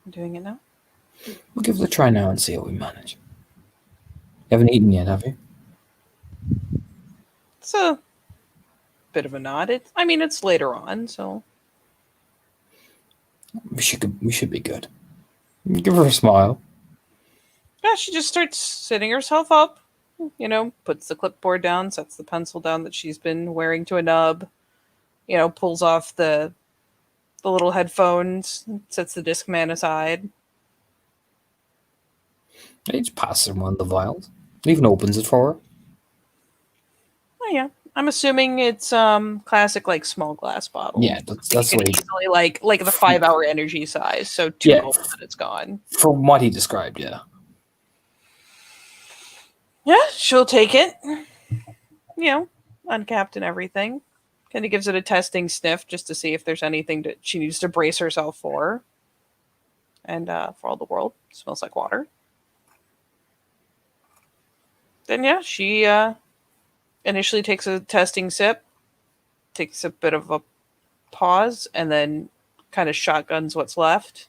I'm doing it now. We'll give it a try now and see how we manage. You haven't eaten yet, have you? It's a bit of a nod. It's later on, so We should be good. Give her a smile. yeah, she just starts sitting herself up. Puts the clipboard down, sets the pencil down that she's been wearing to a nub. Pulls off the little headphones, sets the Discman aside. He just passes her one of the vials. Even opens it for her. Oh yeah, I'm assuming it's classic like small glass bottle. Yeah, that's you the can way. easily like the 5-hour energy size. So two gulps and it's gone. From what he described, yeah. Yeah, she'll take it. Uncapped and everything. Kind of gives it a testing sniff just to see if there's anything that she needs to brace herself for. And for all the world, smells like water. Then yeah, she initially takes a testing sip, takes a bit of a pause, and then kind of shotguns what's left.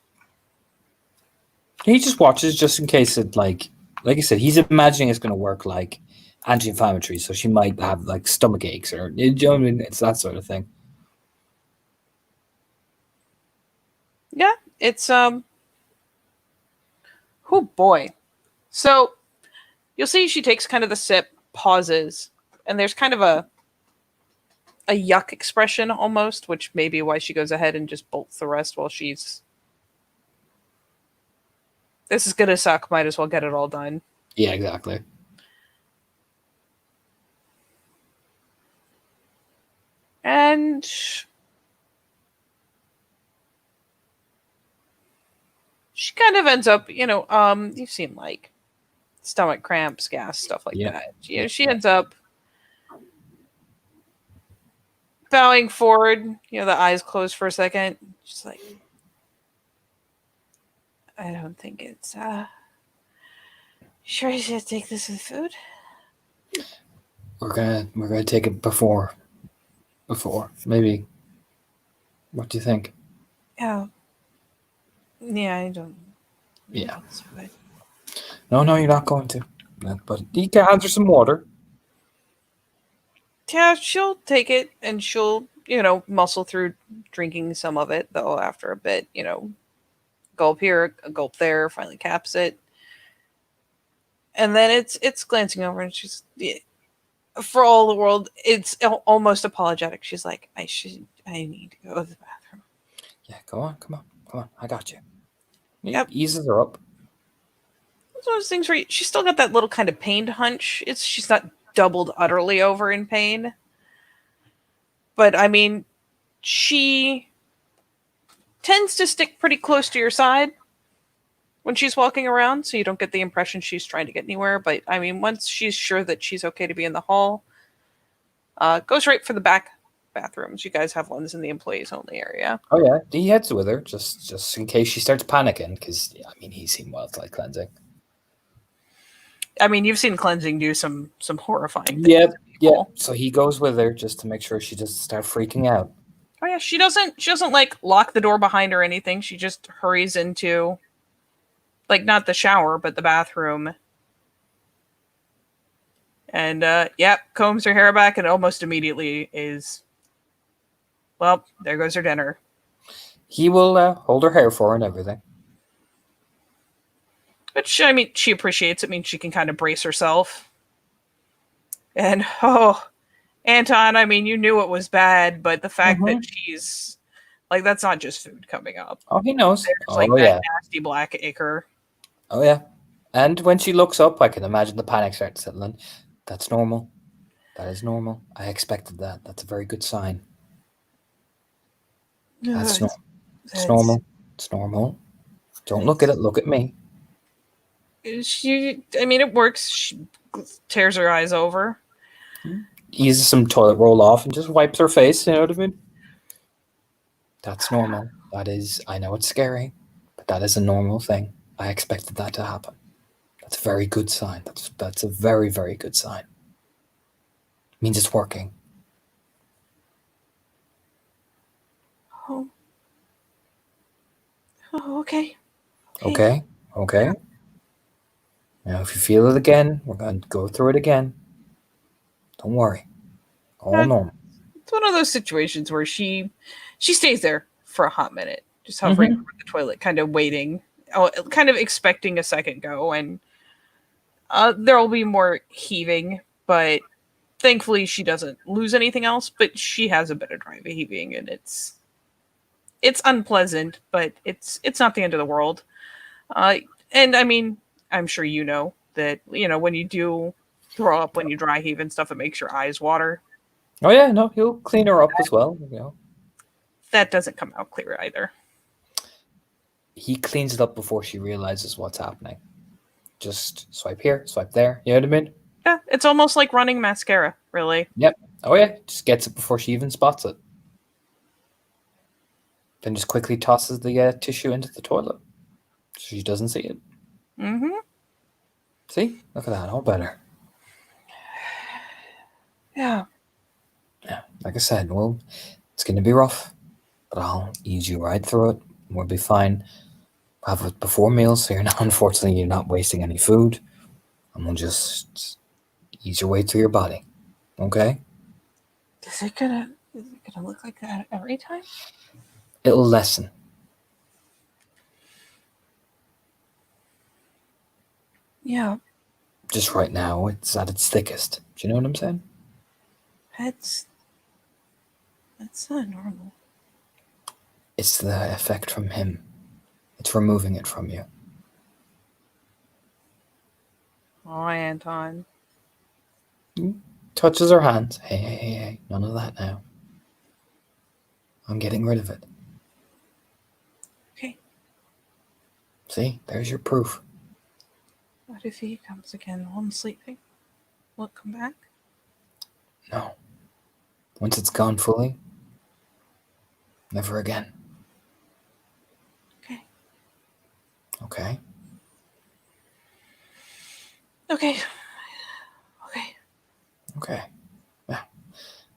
He just watches just in case it like I said, he's imagining it's going to work like anti-inflammatory, so she might have like stomach aches or you know what I mean? It's that sort of thing. Yeah, it's oh boy. So you'll see she takes kind of the sip, pauses, and there's kind of a yuck expression almost, which may be why she goes ahead and just bolts the rest while she's. This is gonna suck. Might as well get it all done. Yeah, exactly. And she kind of ends up, you've seen like stomach cramps, gas, stuff like that. She ends up bowing forward, the eyes closed for a second. She's like, I don't think it's sure you should take this with food. We're gonna take it before maybe. What do you think? Oh. Yeah, I don't. Yeah. So good. No, you're not going to. But you can answer some water. Yeah, she'll take it and she'll, muscle through drinking some of it, though after a bit, gulp here, a gulp there, finally caps it. And then it's glancing over and she's, for all the world, it's almost apologetic. She's like, I need to go to the bathroom. Yeah, come on, I got you. Yep. Eases her up. It's one of those things where she's still got that little kind of pained hunch. She's not doubled utterly over in pain. But I mean, she tends to stick pretty close to your side when she's walking around, so you don't get the impression she's trying to get anywhere. But I mean, once she's sure that she's okay to be in the hall, goes right for the back bathrooms. You guys have ones in the employees only area. Oh yeah, he heads with her just in case she starts panicking, because I mean he's seen wildlife cleansing. I mean, you've seen cleansing do some horrifying things. Yep. So he goes with her just to make sure she doesn't start freaking out. Oh yeah, she doesn't like lock the door behind her or anything. She just hurries into, like, not the shower but the bathroom. And combs her hair back and almost immediately is, well, there goes her dinner. He will hold her hair for her and everything. Which, I mean, she appreciates. It means she can kind of brace herself. And, oh, Anton, I mean, you knew it was bad, but the fact that she's, like, that's not just food coming up. Oh, he knows. There's, that nasty black ichor. Oh, yeah. And when she looks up, I can imagine the panic starts settling. That's normal. That is normal. I expected that. That's a very good sign. That's normal. It's normal. It's normal. Don't look at it. Look at me. It works. She tears her eyes over. Eases some toilet roll off and just wipes her face. You know what I mean? That's normal. That is, I know it's scary, but that is a normal thing. I expected that to happen. That's a very good sign. That's a very, very good sign. It means it's working. Oh, okay. Okay. Now, if you feel it again, we're going to go through it again. Don't worry. All normal. It's one of those situations where she stays there for a hot minute, just hovering over the toilet, kind of waiting, kind of expecting a second go, and there will be more heaving, but thankfully she doesn't lose anything else, but she has a bit of dry heaving, and it's unpleasant, but it's not the end of the world. And I mean, I'm sure you know that, when you do throw up, when you dry heave and stuff, it makes your eyes water. Oh yeah, no, he'll clean her up as well. That doesn't come out clear either. He cleans it up before she realizes what's happening. Just swipe here, swipe there. You know what I mean? Yeah, it's almost like running mascara, really. Yep. Oh yeah, just gets it before she even spots it. Then just quickly tosses the tissue into the toilet so she doesn't see it. Mm-hmm. See? Look at that. All better. Yeah. Yeah, like I said, well, it's going to be rough, but I'll ease you right through it. We'll be fine. Have it before meals, so unfortunately, you're not wasting any food. And we'll just ease your way through your body. Okay? Is it gonna look like that every time? It'll lessen. Yeah. Just right now, it's at its thickest. Do you know what I'm saying? That's not normal. It's the effect from him. It's removing it from you. Oh, Anton. Touches her hand. Hey. None of that now. I'm getting rid of it. Okay. See? There's your proof. What if he comes again while I'm sleeping? Will it come back? No. Once it's gone fully, never again. Okay. Okay? Okay. Okay. Yeah.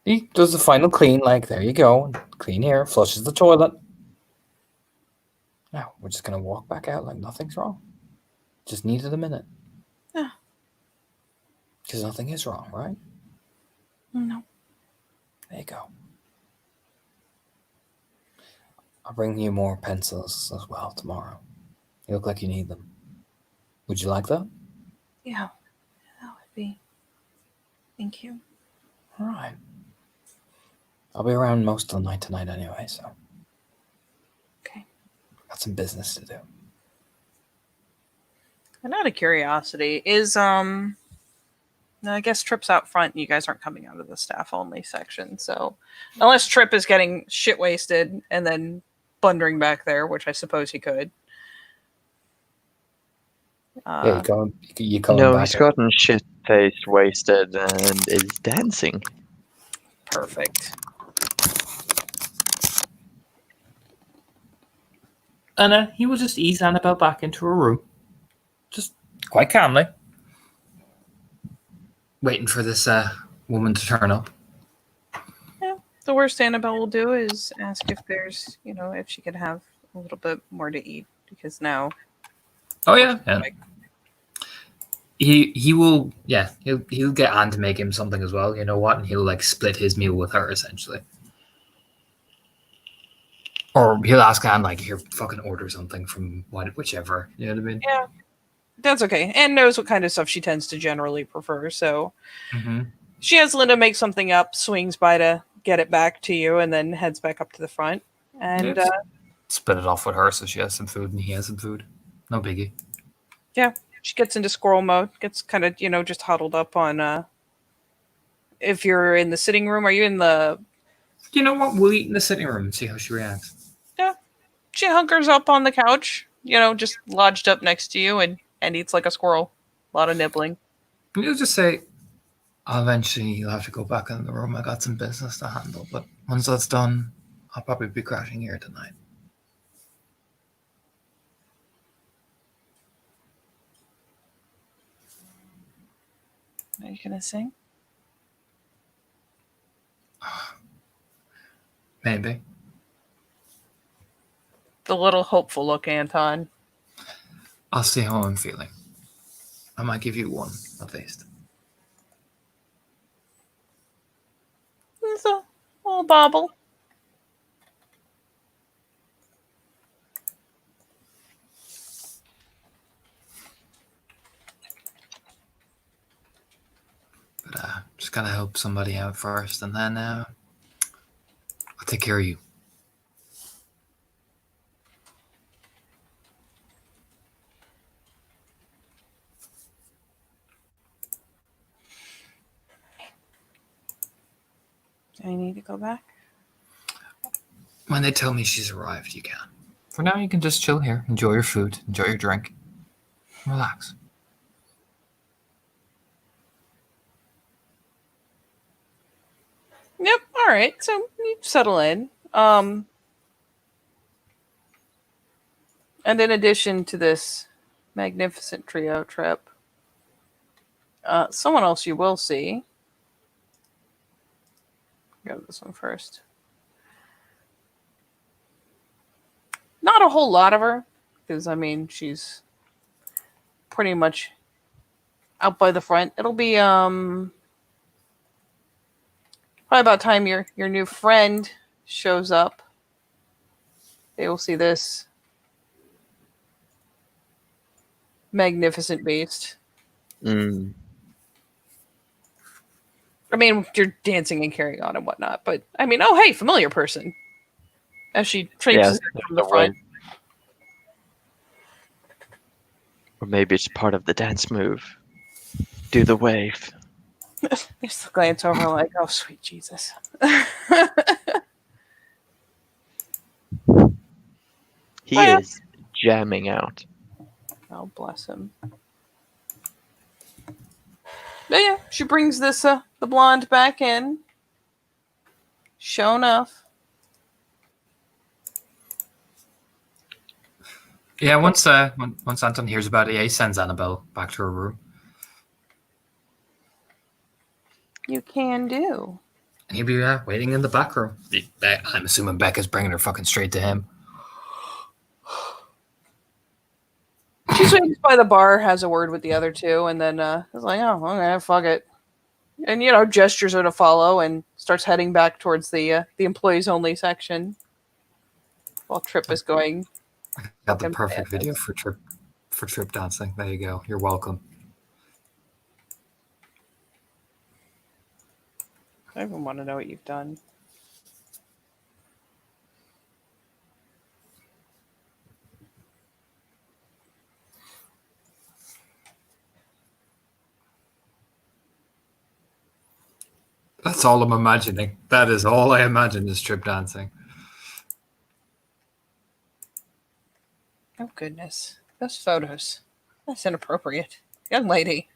He does the final clean, like, there you go. Clean here, flushes the toilet. Now, we're just going to walk back out like nothing's wrong. Just needed a minute. Yeah. Because nothing is wrong, right? No. There you go. I'll bring you more pencils as well tomorrow. You look like you need them. Would you like that? Yeah. That would be. Thank you. All right. I'll be around most of the night tonight anyway, so. Okay. Got some business to do. And out of curiosity, I guess Tripp's out front and you guys aren't coming out of the staff only section, so unless Tripp is getting shit wasted and then blundering back there, which I suppose he could. Yeah, you going No, back. he's gotten shit-faced, wasted, and is dancing. Perfect. And he will just ease Annabelle back into her room. Just quite calmly. Waiting for this woman to turn up. Yeah. The worst Annabelle will do is ask if there's, if she could have a little bit more to eat, because now. Oh yeah. He will, yeah, he'll get Anne to make him something as well, you know what, and he'll like split his meal with her essentially. Or he'll ask Anne, like, here, fucking order something from whichever, you know what I mean? Yeah, that's okay. Anne knows what kind of stuff she tends to generally prefer, so she has Linda make something up, swings by to get it back to you, and then heads back up to the front. And split it off with her so she has some food and he has some food. No biggie. Yeah, she gets into squirrel mode, gets kind of, just huddled up on, if you're in the sitting room, are you in the... You know what, we'll eat in the sitting room and see how she reacts. Yeah, she hunkers up on the couch, just lodged up next to you and eats like a squirrel. A lot of nibbling. You'll just say, eventually you'll have to go back in the room, I got some business to handle, but once that's done, I'll probably be crashing here tonight. Are you gonna sing? Maybe. The little hopeful look, Anton. I'll see how I'm feeling. I might give you one, at least. It's a little bobble. But just gotta help somebody out first, and then I'll take care of you. Do I need to go back? When they tell me she's arrived, you can. For now, you can just chill here, enjoy your food, enjoy your drink, relax. Yep. All right. So you settle in. And in addition to this magnificent trio trip, someone else you will see Go this one first. Not a whole lot of her, because I mean she's pretty much out by the front. It'll be probably about time your new friend shows up. They will see this magnificent beast. Mm. I mean, you're dancing and carrying on and whatnot, but I mean, oh hey, familiar person. As she traipses from the front. Or maybe it's part of the dance move. Do the wave. Just glance over like, oh sweet Jesus. He is jamming out. Oh bless him. But yeah, she brings this the blonde back in. Sure enough. Yeah, once Anton hears about it, he sends Annabelle back to her room. You can do. And he'll be waiting in the back room. I'm assuming Becca's bringing her fucking straight to him. She swings by the bar, has a word with the other two, and then is like, oh, okay, fuck it. And, gestures her to follow and starts heading back towards the employees only section. While Tripp is going. Got the perfect video for Tripp dancing. There you go. You're welcome. I even want to know what you've done. That's all I'm imagining. That is all I imagine is Tripp dancing. Oh, goodness. Those photos. That's inappropriate. Young lady.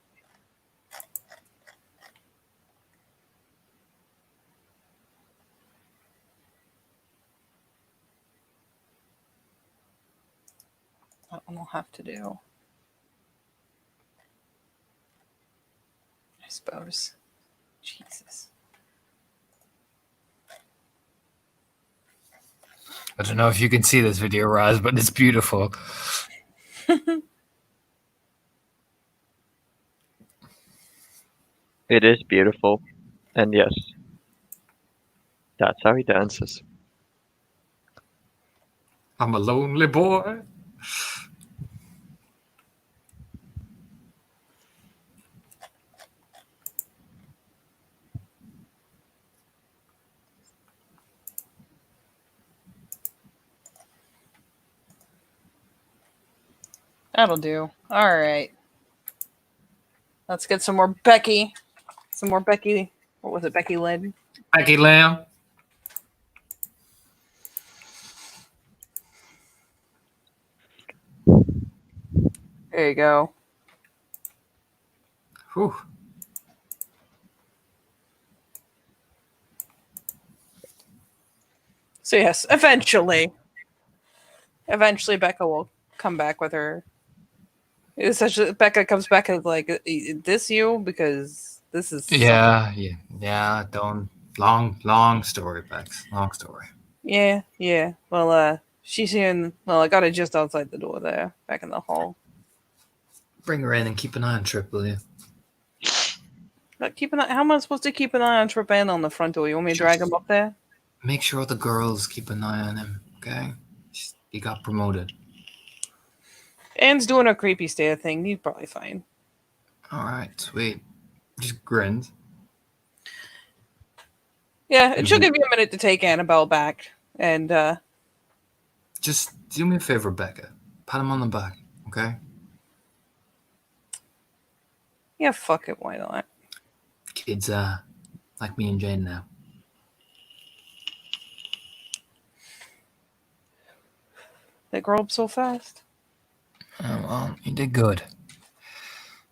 That one will have to do. I suppose. Jesus. I don't know if you can see this video, Raz, but it's beautiful. It is beautiful. And yes, that's how he dances. I'm a lonely boy. That'll do. All right. Let's get some more Becky. Some more Becky. What was it? Becky Lynn? Becky Lamb. There you go. Whew. So yes, eventually Becca will come back with her. Essentially, Becca comes back and like, this you? Because this is... Yeah. Don't... Long story, Bex. Long story. Yeah. Well, she's in... Well, I got her just outside the door there, back in the hall. Bring her in and keep an eye on Tripp, will you? But keep an eye... How am I supposed to keep an eye on Tripp and on the front door? You want me to drag him up there? Make sure the girls keep an eye on him, okay? He got promoted. Anne's doing a creepy stare thing. He's probably fine. All right, sweet. Just grins. Yeah, and she'll give you a minute to take Annabelle back. And, just do me a favor, Becca. Pat him on the back, okay? Yeah, fuck it. Why not? Kids, like me and Jane now. They grow up so fast. Oh, well, he did good.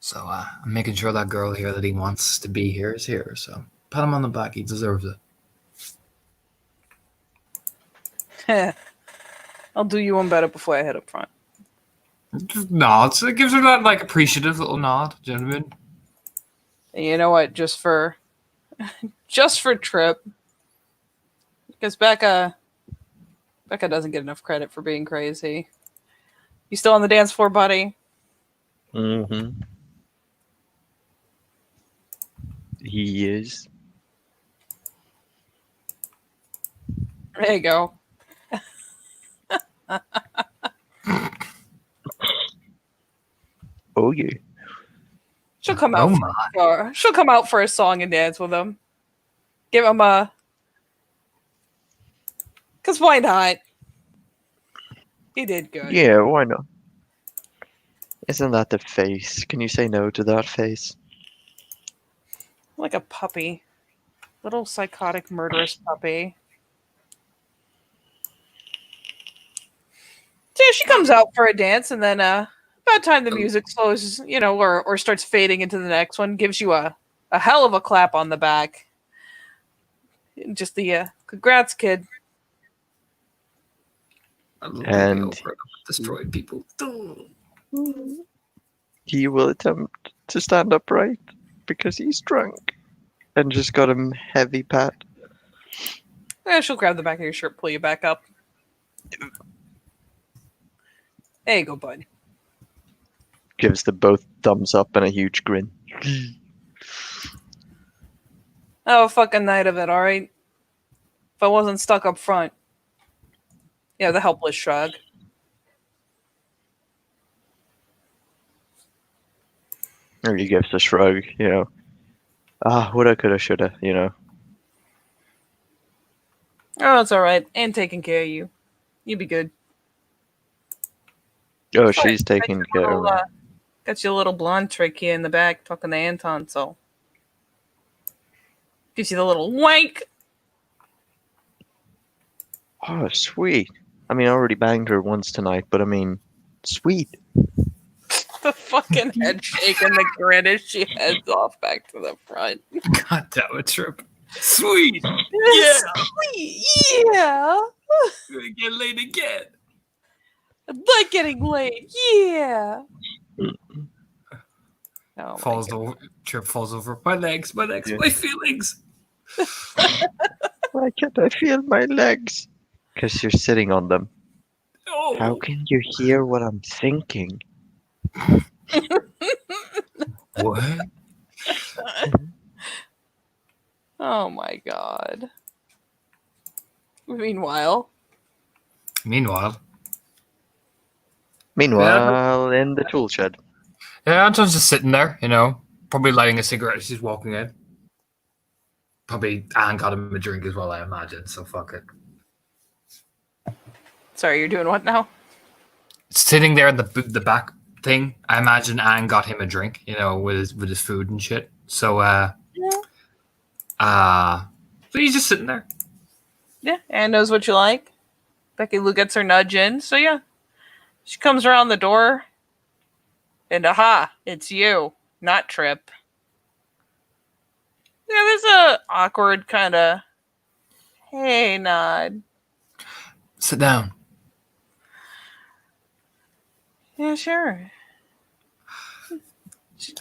So, I'm making sure that girl here that he wants to be here is here. So, pat him on the back. He deserves it. I'll do you one better before I head up front. Just nods. It gives her that, like, appreciative little nod. Do you know what I mean? And you know what? Just for Tripp, Because Becca doesn't get enough credit for being crazy. You still on the dance floor, buddy? Mm-hmm. He is. There you go. Oh yeah. She'll come Oh out. my. She'll come out for a song and dance with him. Give him a. Because why not? He did good. Yeah, why not? Isn't that the face? Can you say no to that face? Like a puppy. Little psychotic, murderous puppy. So she comes out for a dance, and then about time the music slows, or starts fading into the next one, gives you a hell of a clap on the back. Just the congrats, kid. I love And- Oprah destroyed people. He will attempt to stand upright because he's drunk and just got a heavy pat. Yeah, she'll grab the back of your shirt, pull you back up. There you go, bud. Gives the both thumbs up and a huge grin. Have a fucking night of it, alright? If I wasn't stuck up front. Yeah, the helpless shrug. Or he gives a shrug, woulda, coulda, shoulda, Oh, it's alright. And taking care of you. You be good. Oh, she's taking care of him. Got your little blonde trick here in the back talking to Anton, so. Gives you the little wank. Oh, sweet. I mean, I already banged her once tonight, but I mean, sweet. The fucking head shake and the grin as she heads off back to the front. God damn it, Tripp. Sweet. Yeah. Yeah. You're gonna get laid again. I like getting laid. Yeah. Oh, Falls over. Tripp falls over. My legs, Yeah. my feelings. Why can't I feel my legs? Because you're sitting on them. Oh. How can you hear what I'm thinking? What? Oh my god. Meanwhile, Meanwhile, Meanwhile, in the tool shed. yeah, Anton's just sitting there, probably lighting a cigarette as he's walking in. Probably Anne got him a drink as well, I imagine. So fuck it. sorry, you're doing what now? Sitting there in the back thing, I imagine Anne got him a drink, with his food and shit. So so he's just sitting there. Yeah, Anne knows what you like. Becky Lou gets her nudge in, so yeah. She comes around the door, and aha, it's you, not Tripp. Yeah, there's a awkward kind of, hey, nod. Sit down. Yeah, sure.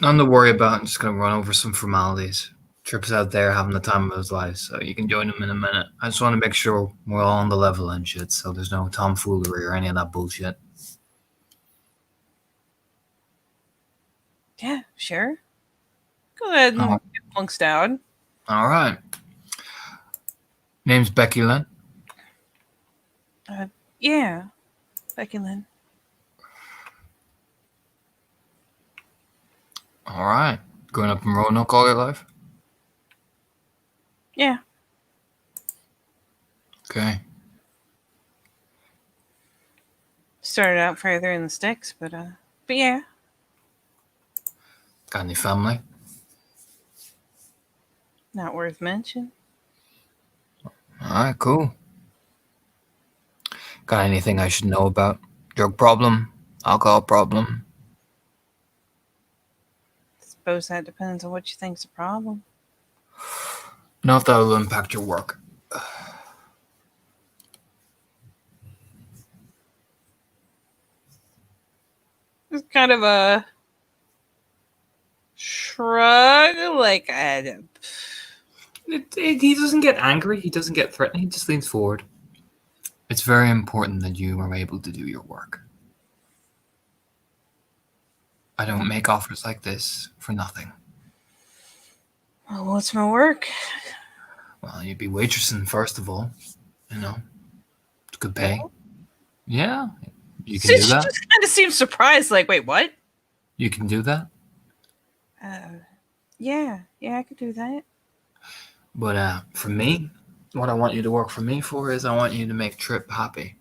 Nothing to worry about. I'm just gonna run over some formalities. Tripp's out there having the time of his life, so you can join him in a minute. I just want to make sure we're all on the level and shit, so there's no tomfoolery or any of that bullshit. Yeah, sure. Go ahead and get plunks down. All right. Name's Becky Lynn. Yeah, Becky Lynn. All right. Growing up in Roanoke all your life? Yeah. Okay. Started out further in the sticks, but yeah. Got any family? Not worth mention. All right, cool. Got anything I should know about? Drug problem? Alcohol problem? Suppose that depends on what you think's a problem. Know if that will impact your work. It's kind of a shrug, like He doesn't get angry. He doesn't get threatening. He just leans forward. It's very important that you are able to do your work. I don't make offers like this for nothing. Well, what's my work? Well, you'd be waitressing first of all. It's good pay. Yeah, you can do She that. just kind of seems surprised, like, wait, what? You can do that. Yeah, I could do that. But for me, what I want you to work for me for is I want you to make Tripp happy.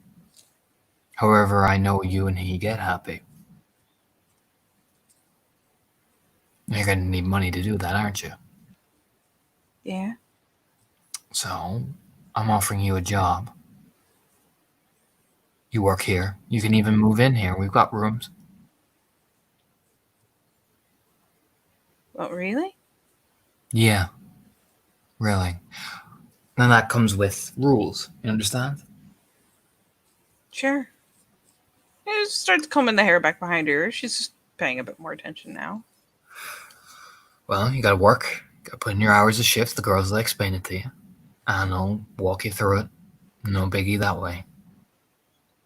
However, I know you and he get happy. You're going to need money to do that, aren't you? Yeah. So, I'm offering you a job. You work here. You can even move in here. We've got rooms. Oh, really? Yeah. Really. Then that comes with rules. You understand? Sure. I just started combing the hair back behind her. She's just paying a bit more attention now. Well, you gotta work. You gotta put in your hours of shift. The girls will explain it to you. And I'll walk you through it. No biggie that way.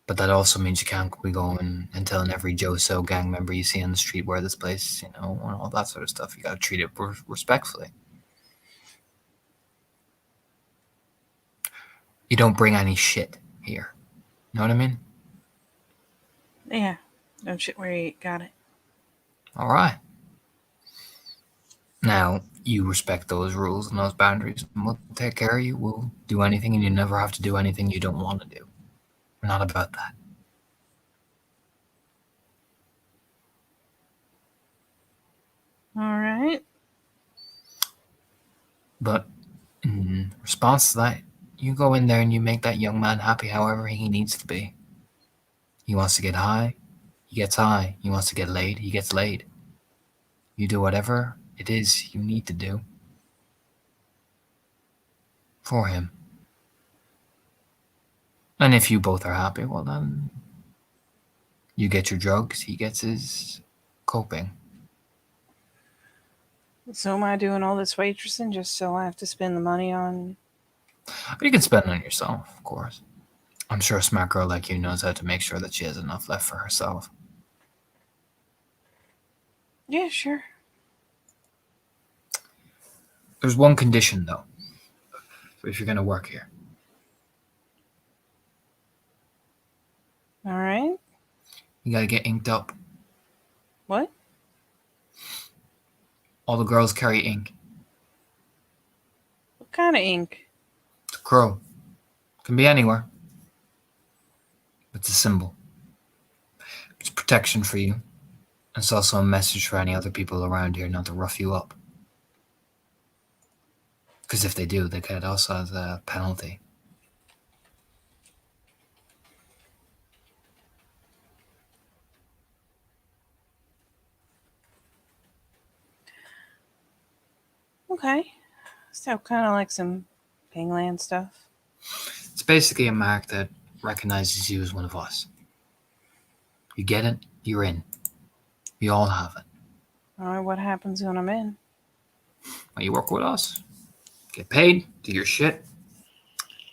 But that also means you can't be going and telling every Joe So gang member you see on the street where this place, and all that sort of stuff. You gotta treat it respectfully. You don't bring any shit here. Know what I mean? Yeah. No shit where you got it. All right. Now, you respect those rules and those boundaries, and we'll take care of you. We'll do anything, and you never have to do anything you don't want to do. We're not about that. All right. But in response to that, you go in there and you make that young man happy however he needs to be. He wants to get high, he gets high. He wants to get laid, he gets laid. You do whatever it is you need to do for him. And if you both are happy, well then, you get your drugs, he gets his coping. So am I doing all this waitressing just so I have to spend the money on... You can spend it on yourself, of course. I'm sure a smart girl like you knows how to make sure that she has enough left for herself. Yeah, sure. There's one condition, though, if you're going to work here. All right. You got to get inked up. What? All the girls carry ink. What kind of ink? It's a crow. Can be anywhere. It's a symbol. It's protection for you. It's also a message for any other people around here not to rough you up. Because if they do, they could also have a penalty. Okay. So kind of like some Pingland stuff. It's basically a mark that recognizes you as one of us. You get it, you're in. We all have it. All right, what happens when I'm in? Well, you work with us. Get paid, do your shit.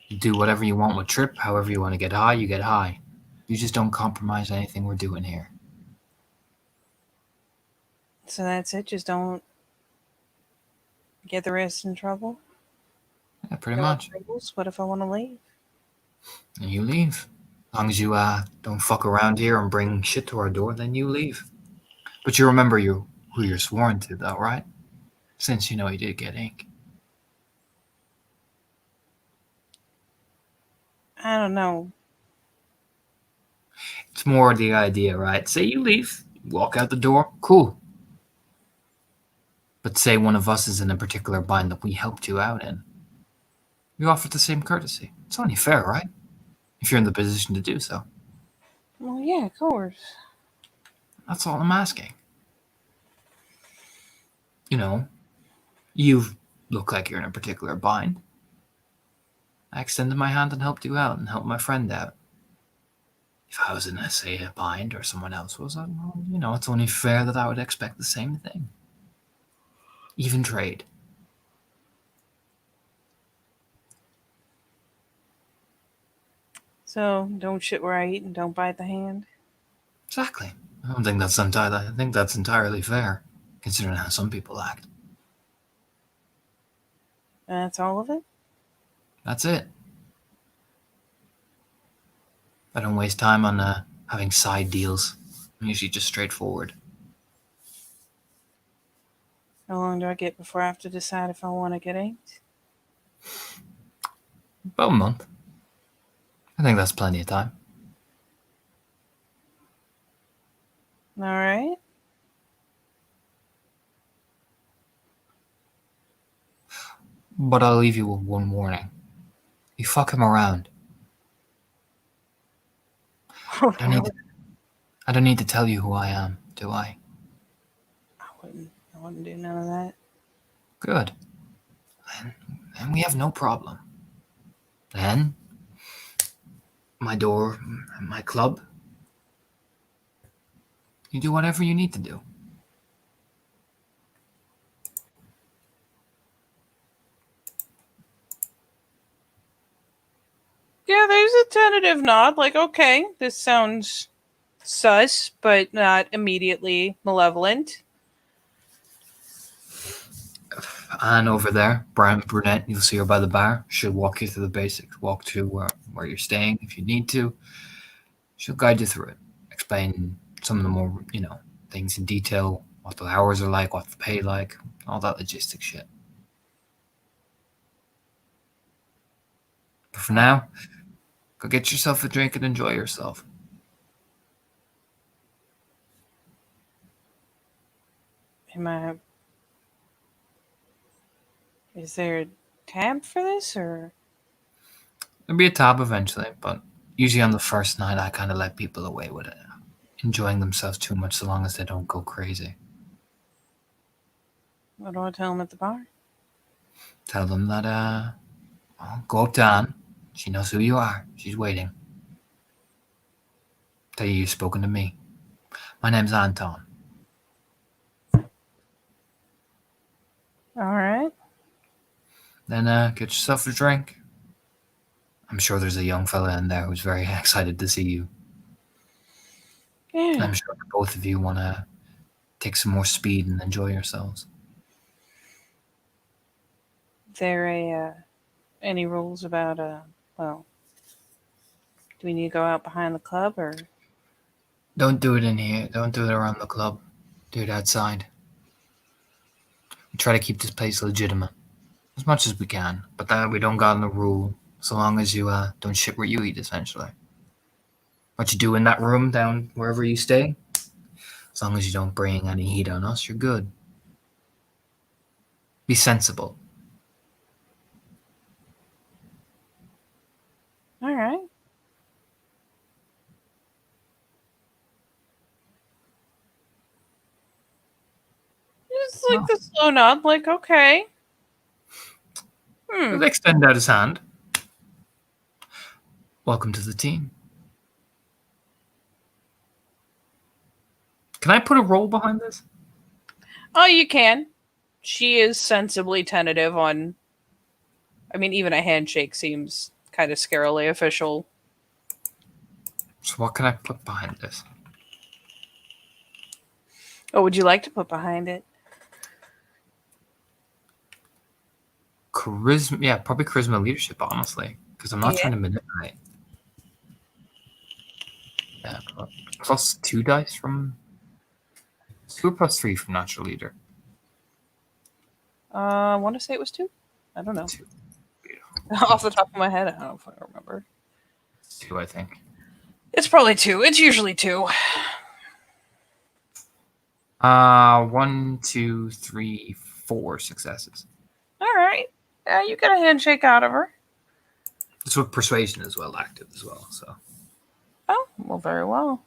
You do whatever you want with Tripp, however you want to get high, you get high. You just don't compromise anything we're doing here. So that's it? Just don't get the rest in trouble? Yeah, pretty No much. rules? What if I want to leave? And you leave. As long as you don't fuck around here and bring shit to our door, then you leave. But you remember who you're sworn to, though, right? Since you know you did get ink. I don't know. It's more the idea, right? Say you leave, walk out the door, cool. But say one of us is in a particular bind that we helped you out in. You offer the same courtesy. It's only fair, right? If you're in the position to do so. Well, yeah, of course. That's all I'm asking. You look like you're in a particular bind. I extended my hand and helped you out and helped my friend out. If I was in, say, a bind or someone else was, well, it's only fair that I would expect the same thing. Even trade. So don't shit where I eat and don't bite the hand. Exactly. I don't think that's entirely. I think that's entirely fair, considering how some people act. That's all of it? That's it. I don't waste time on having side deals. I'm usually just straightforward. How long do I get before I have to decide if I want to get inked? About a month. I think that's plenty of time. All right. But I'll leave you with one warning. You fuck him around. Oh, I don't need to tell you who I am, do I? I wouldn't do none of that. Good. Then we have no problem. Then, my door, my club. You do whatever you need to do. Yeah, there's a tentative nod. Like, okay, this sounds sus, but not immediately malevolent. And over there, brown brunette, you'll see her by the bar. She'll walk you through the basics, walk to where you're staying if you need to. She'll guide you through it, explain some of the more, things in detail, what the hours are like, what the pay like, all that logistic shit. But for now, go get yourself a drink and enjoy yourself. Is there a tab for this, or? There'll be a tab eventually, but usually on the first night, I kind of let people away with it, enjoying themselves too much so long as they don't go crazy. What do I tell them at the bar? Tell them that, go up to Anne. She knows who you are. She's waiting. Tell you you've spoken to me. My name's Anton. All right. Then get yourself a drink. I'm sure there's a young fella in there who's very excited to see you. Yeah. I'm sure both of you want to take some more speed and enjoy yourselves. There any rules about do we need to go out behind the club, or? Don't do it in here. Don't do it around the club. Do it outside. We try to keep this place legitimate as much as we can, but that we don't got in the rule. So long as you don't shit where you eat, essentially. What you do in that room down wherever you stay, as long as you don't bring any heat on us, you're good. Be sensible. All right. Just like the slow nod, like, okay. He'll extend out his hand. Welcome to the team. Can I put a roll behind this? Oh, you can. She is sensibly tentative on. I mean, even a handshake seems kind of scarily official. So what can I put behind this? What would you like to put behind it? Charisma. Yeah, probably charisma leadership, honestly. Because I'm not trying to manipulate. Yeah, plus 2 dice from... 2 or plus 3 from natural leader. I want to say it was 2. I don't know. 2. Off the top of my head, I don't know if I remember. 2, I think. It's probably 2. It's usually 2. 1, 2, 3, 4 successes. All right. Yeah, you get a handshake out of her. It's with persuasion as well, active as well. So. Oh, well, very well.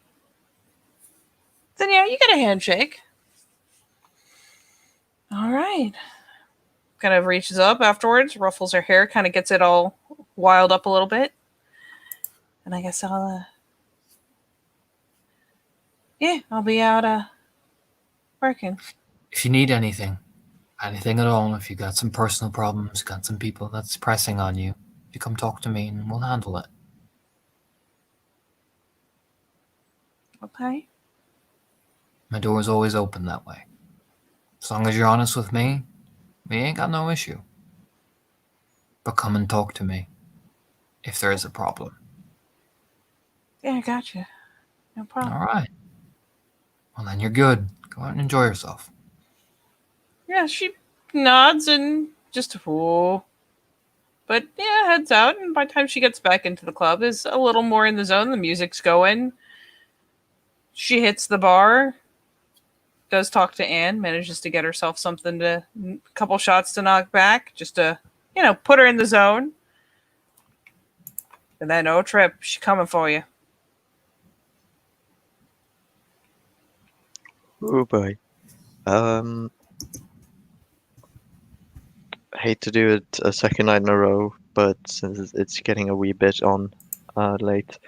Then yeah, you get a handshake. All right. Kind of reaches up afterwards, ruffles her hair, kind of gets it all wild up a little bit. And I guess I'll be out working. If you need anything at all, if you got some personal problems, got some people that's pressing on you, you come talk to me and we'll handle it. Okay. My door is always open that way. As long as you're honest with me, we ain't got no issue. But come and talk to me if there is a problem. Yeah, I gotcha. No problem. All right. Well, then you're good. Go out and enjoy yourself. Yeah, she nods and just whoa. But yeah, heads out, and by the time she gets back into the club, is a little more in the zone. The music's going. She hits the bar, does talk to Anne, manages to get herself something a couple shots to knock back, just to, put her in the zone. And then, oh, Tripp, she's coming for you. Oh boy. Hate to do it a second night in a row, but since it's getting a wee bit on late,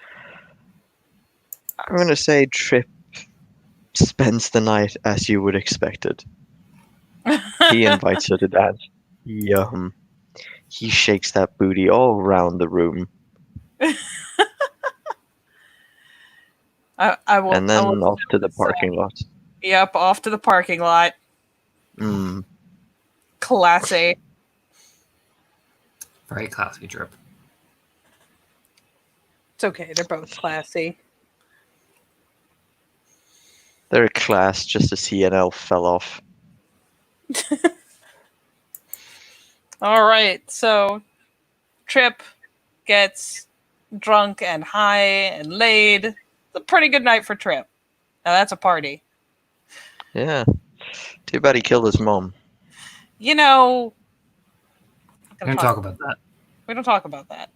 I'm gonna say Tripp spends the night as you would expect it. He invites her to dance. Yum. He shakes that booty all around the room, I will. and I then will off to the parking lot. Yep, off to the parking lot. Mm. Classy. Very classy, Tripp. It's okay. They're both classy. They're a class just as he and Elf fell off. All right, so Tripp gets drunk and high and laid. It's a pretty good night for Tripp. Now that's a party. Yeah. Too bad he killed his mom. You know, We don't talk about that. we don't talk about that.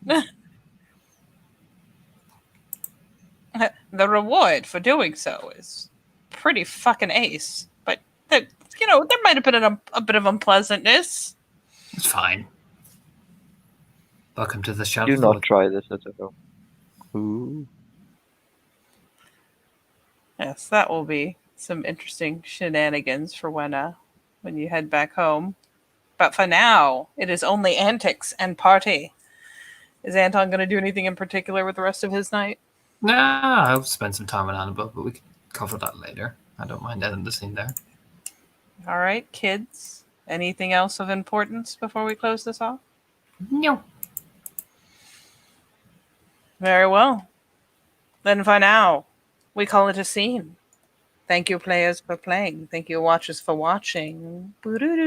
The reward for doing so is pretty fucking ace. But there might have been a bit of unpleasantness. It's fine. Welcome to the Do shelf. not try this at all. Ooh. Yes, that will be some interesting shenanigans for when you head back home. But for now, it is only antics and party. Is Anton going to do anything in particular with the rest of his night? Nah, I'll spend some time with Annabelle, but we can cover that later. I don't mind ending the scene there. All right, kids. Anything else of importance before we close this off? No. Very well. Then for now, we call it a scene. Thank you, players, for playing. Thank you, watchers, for watching. Boo-doo-doo.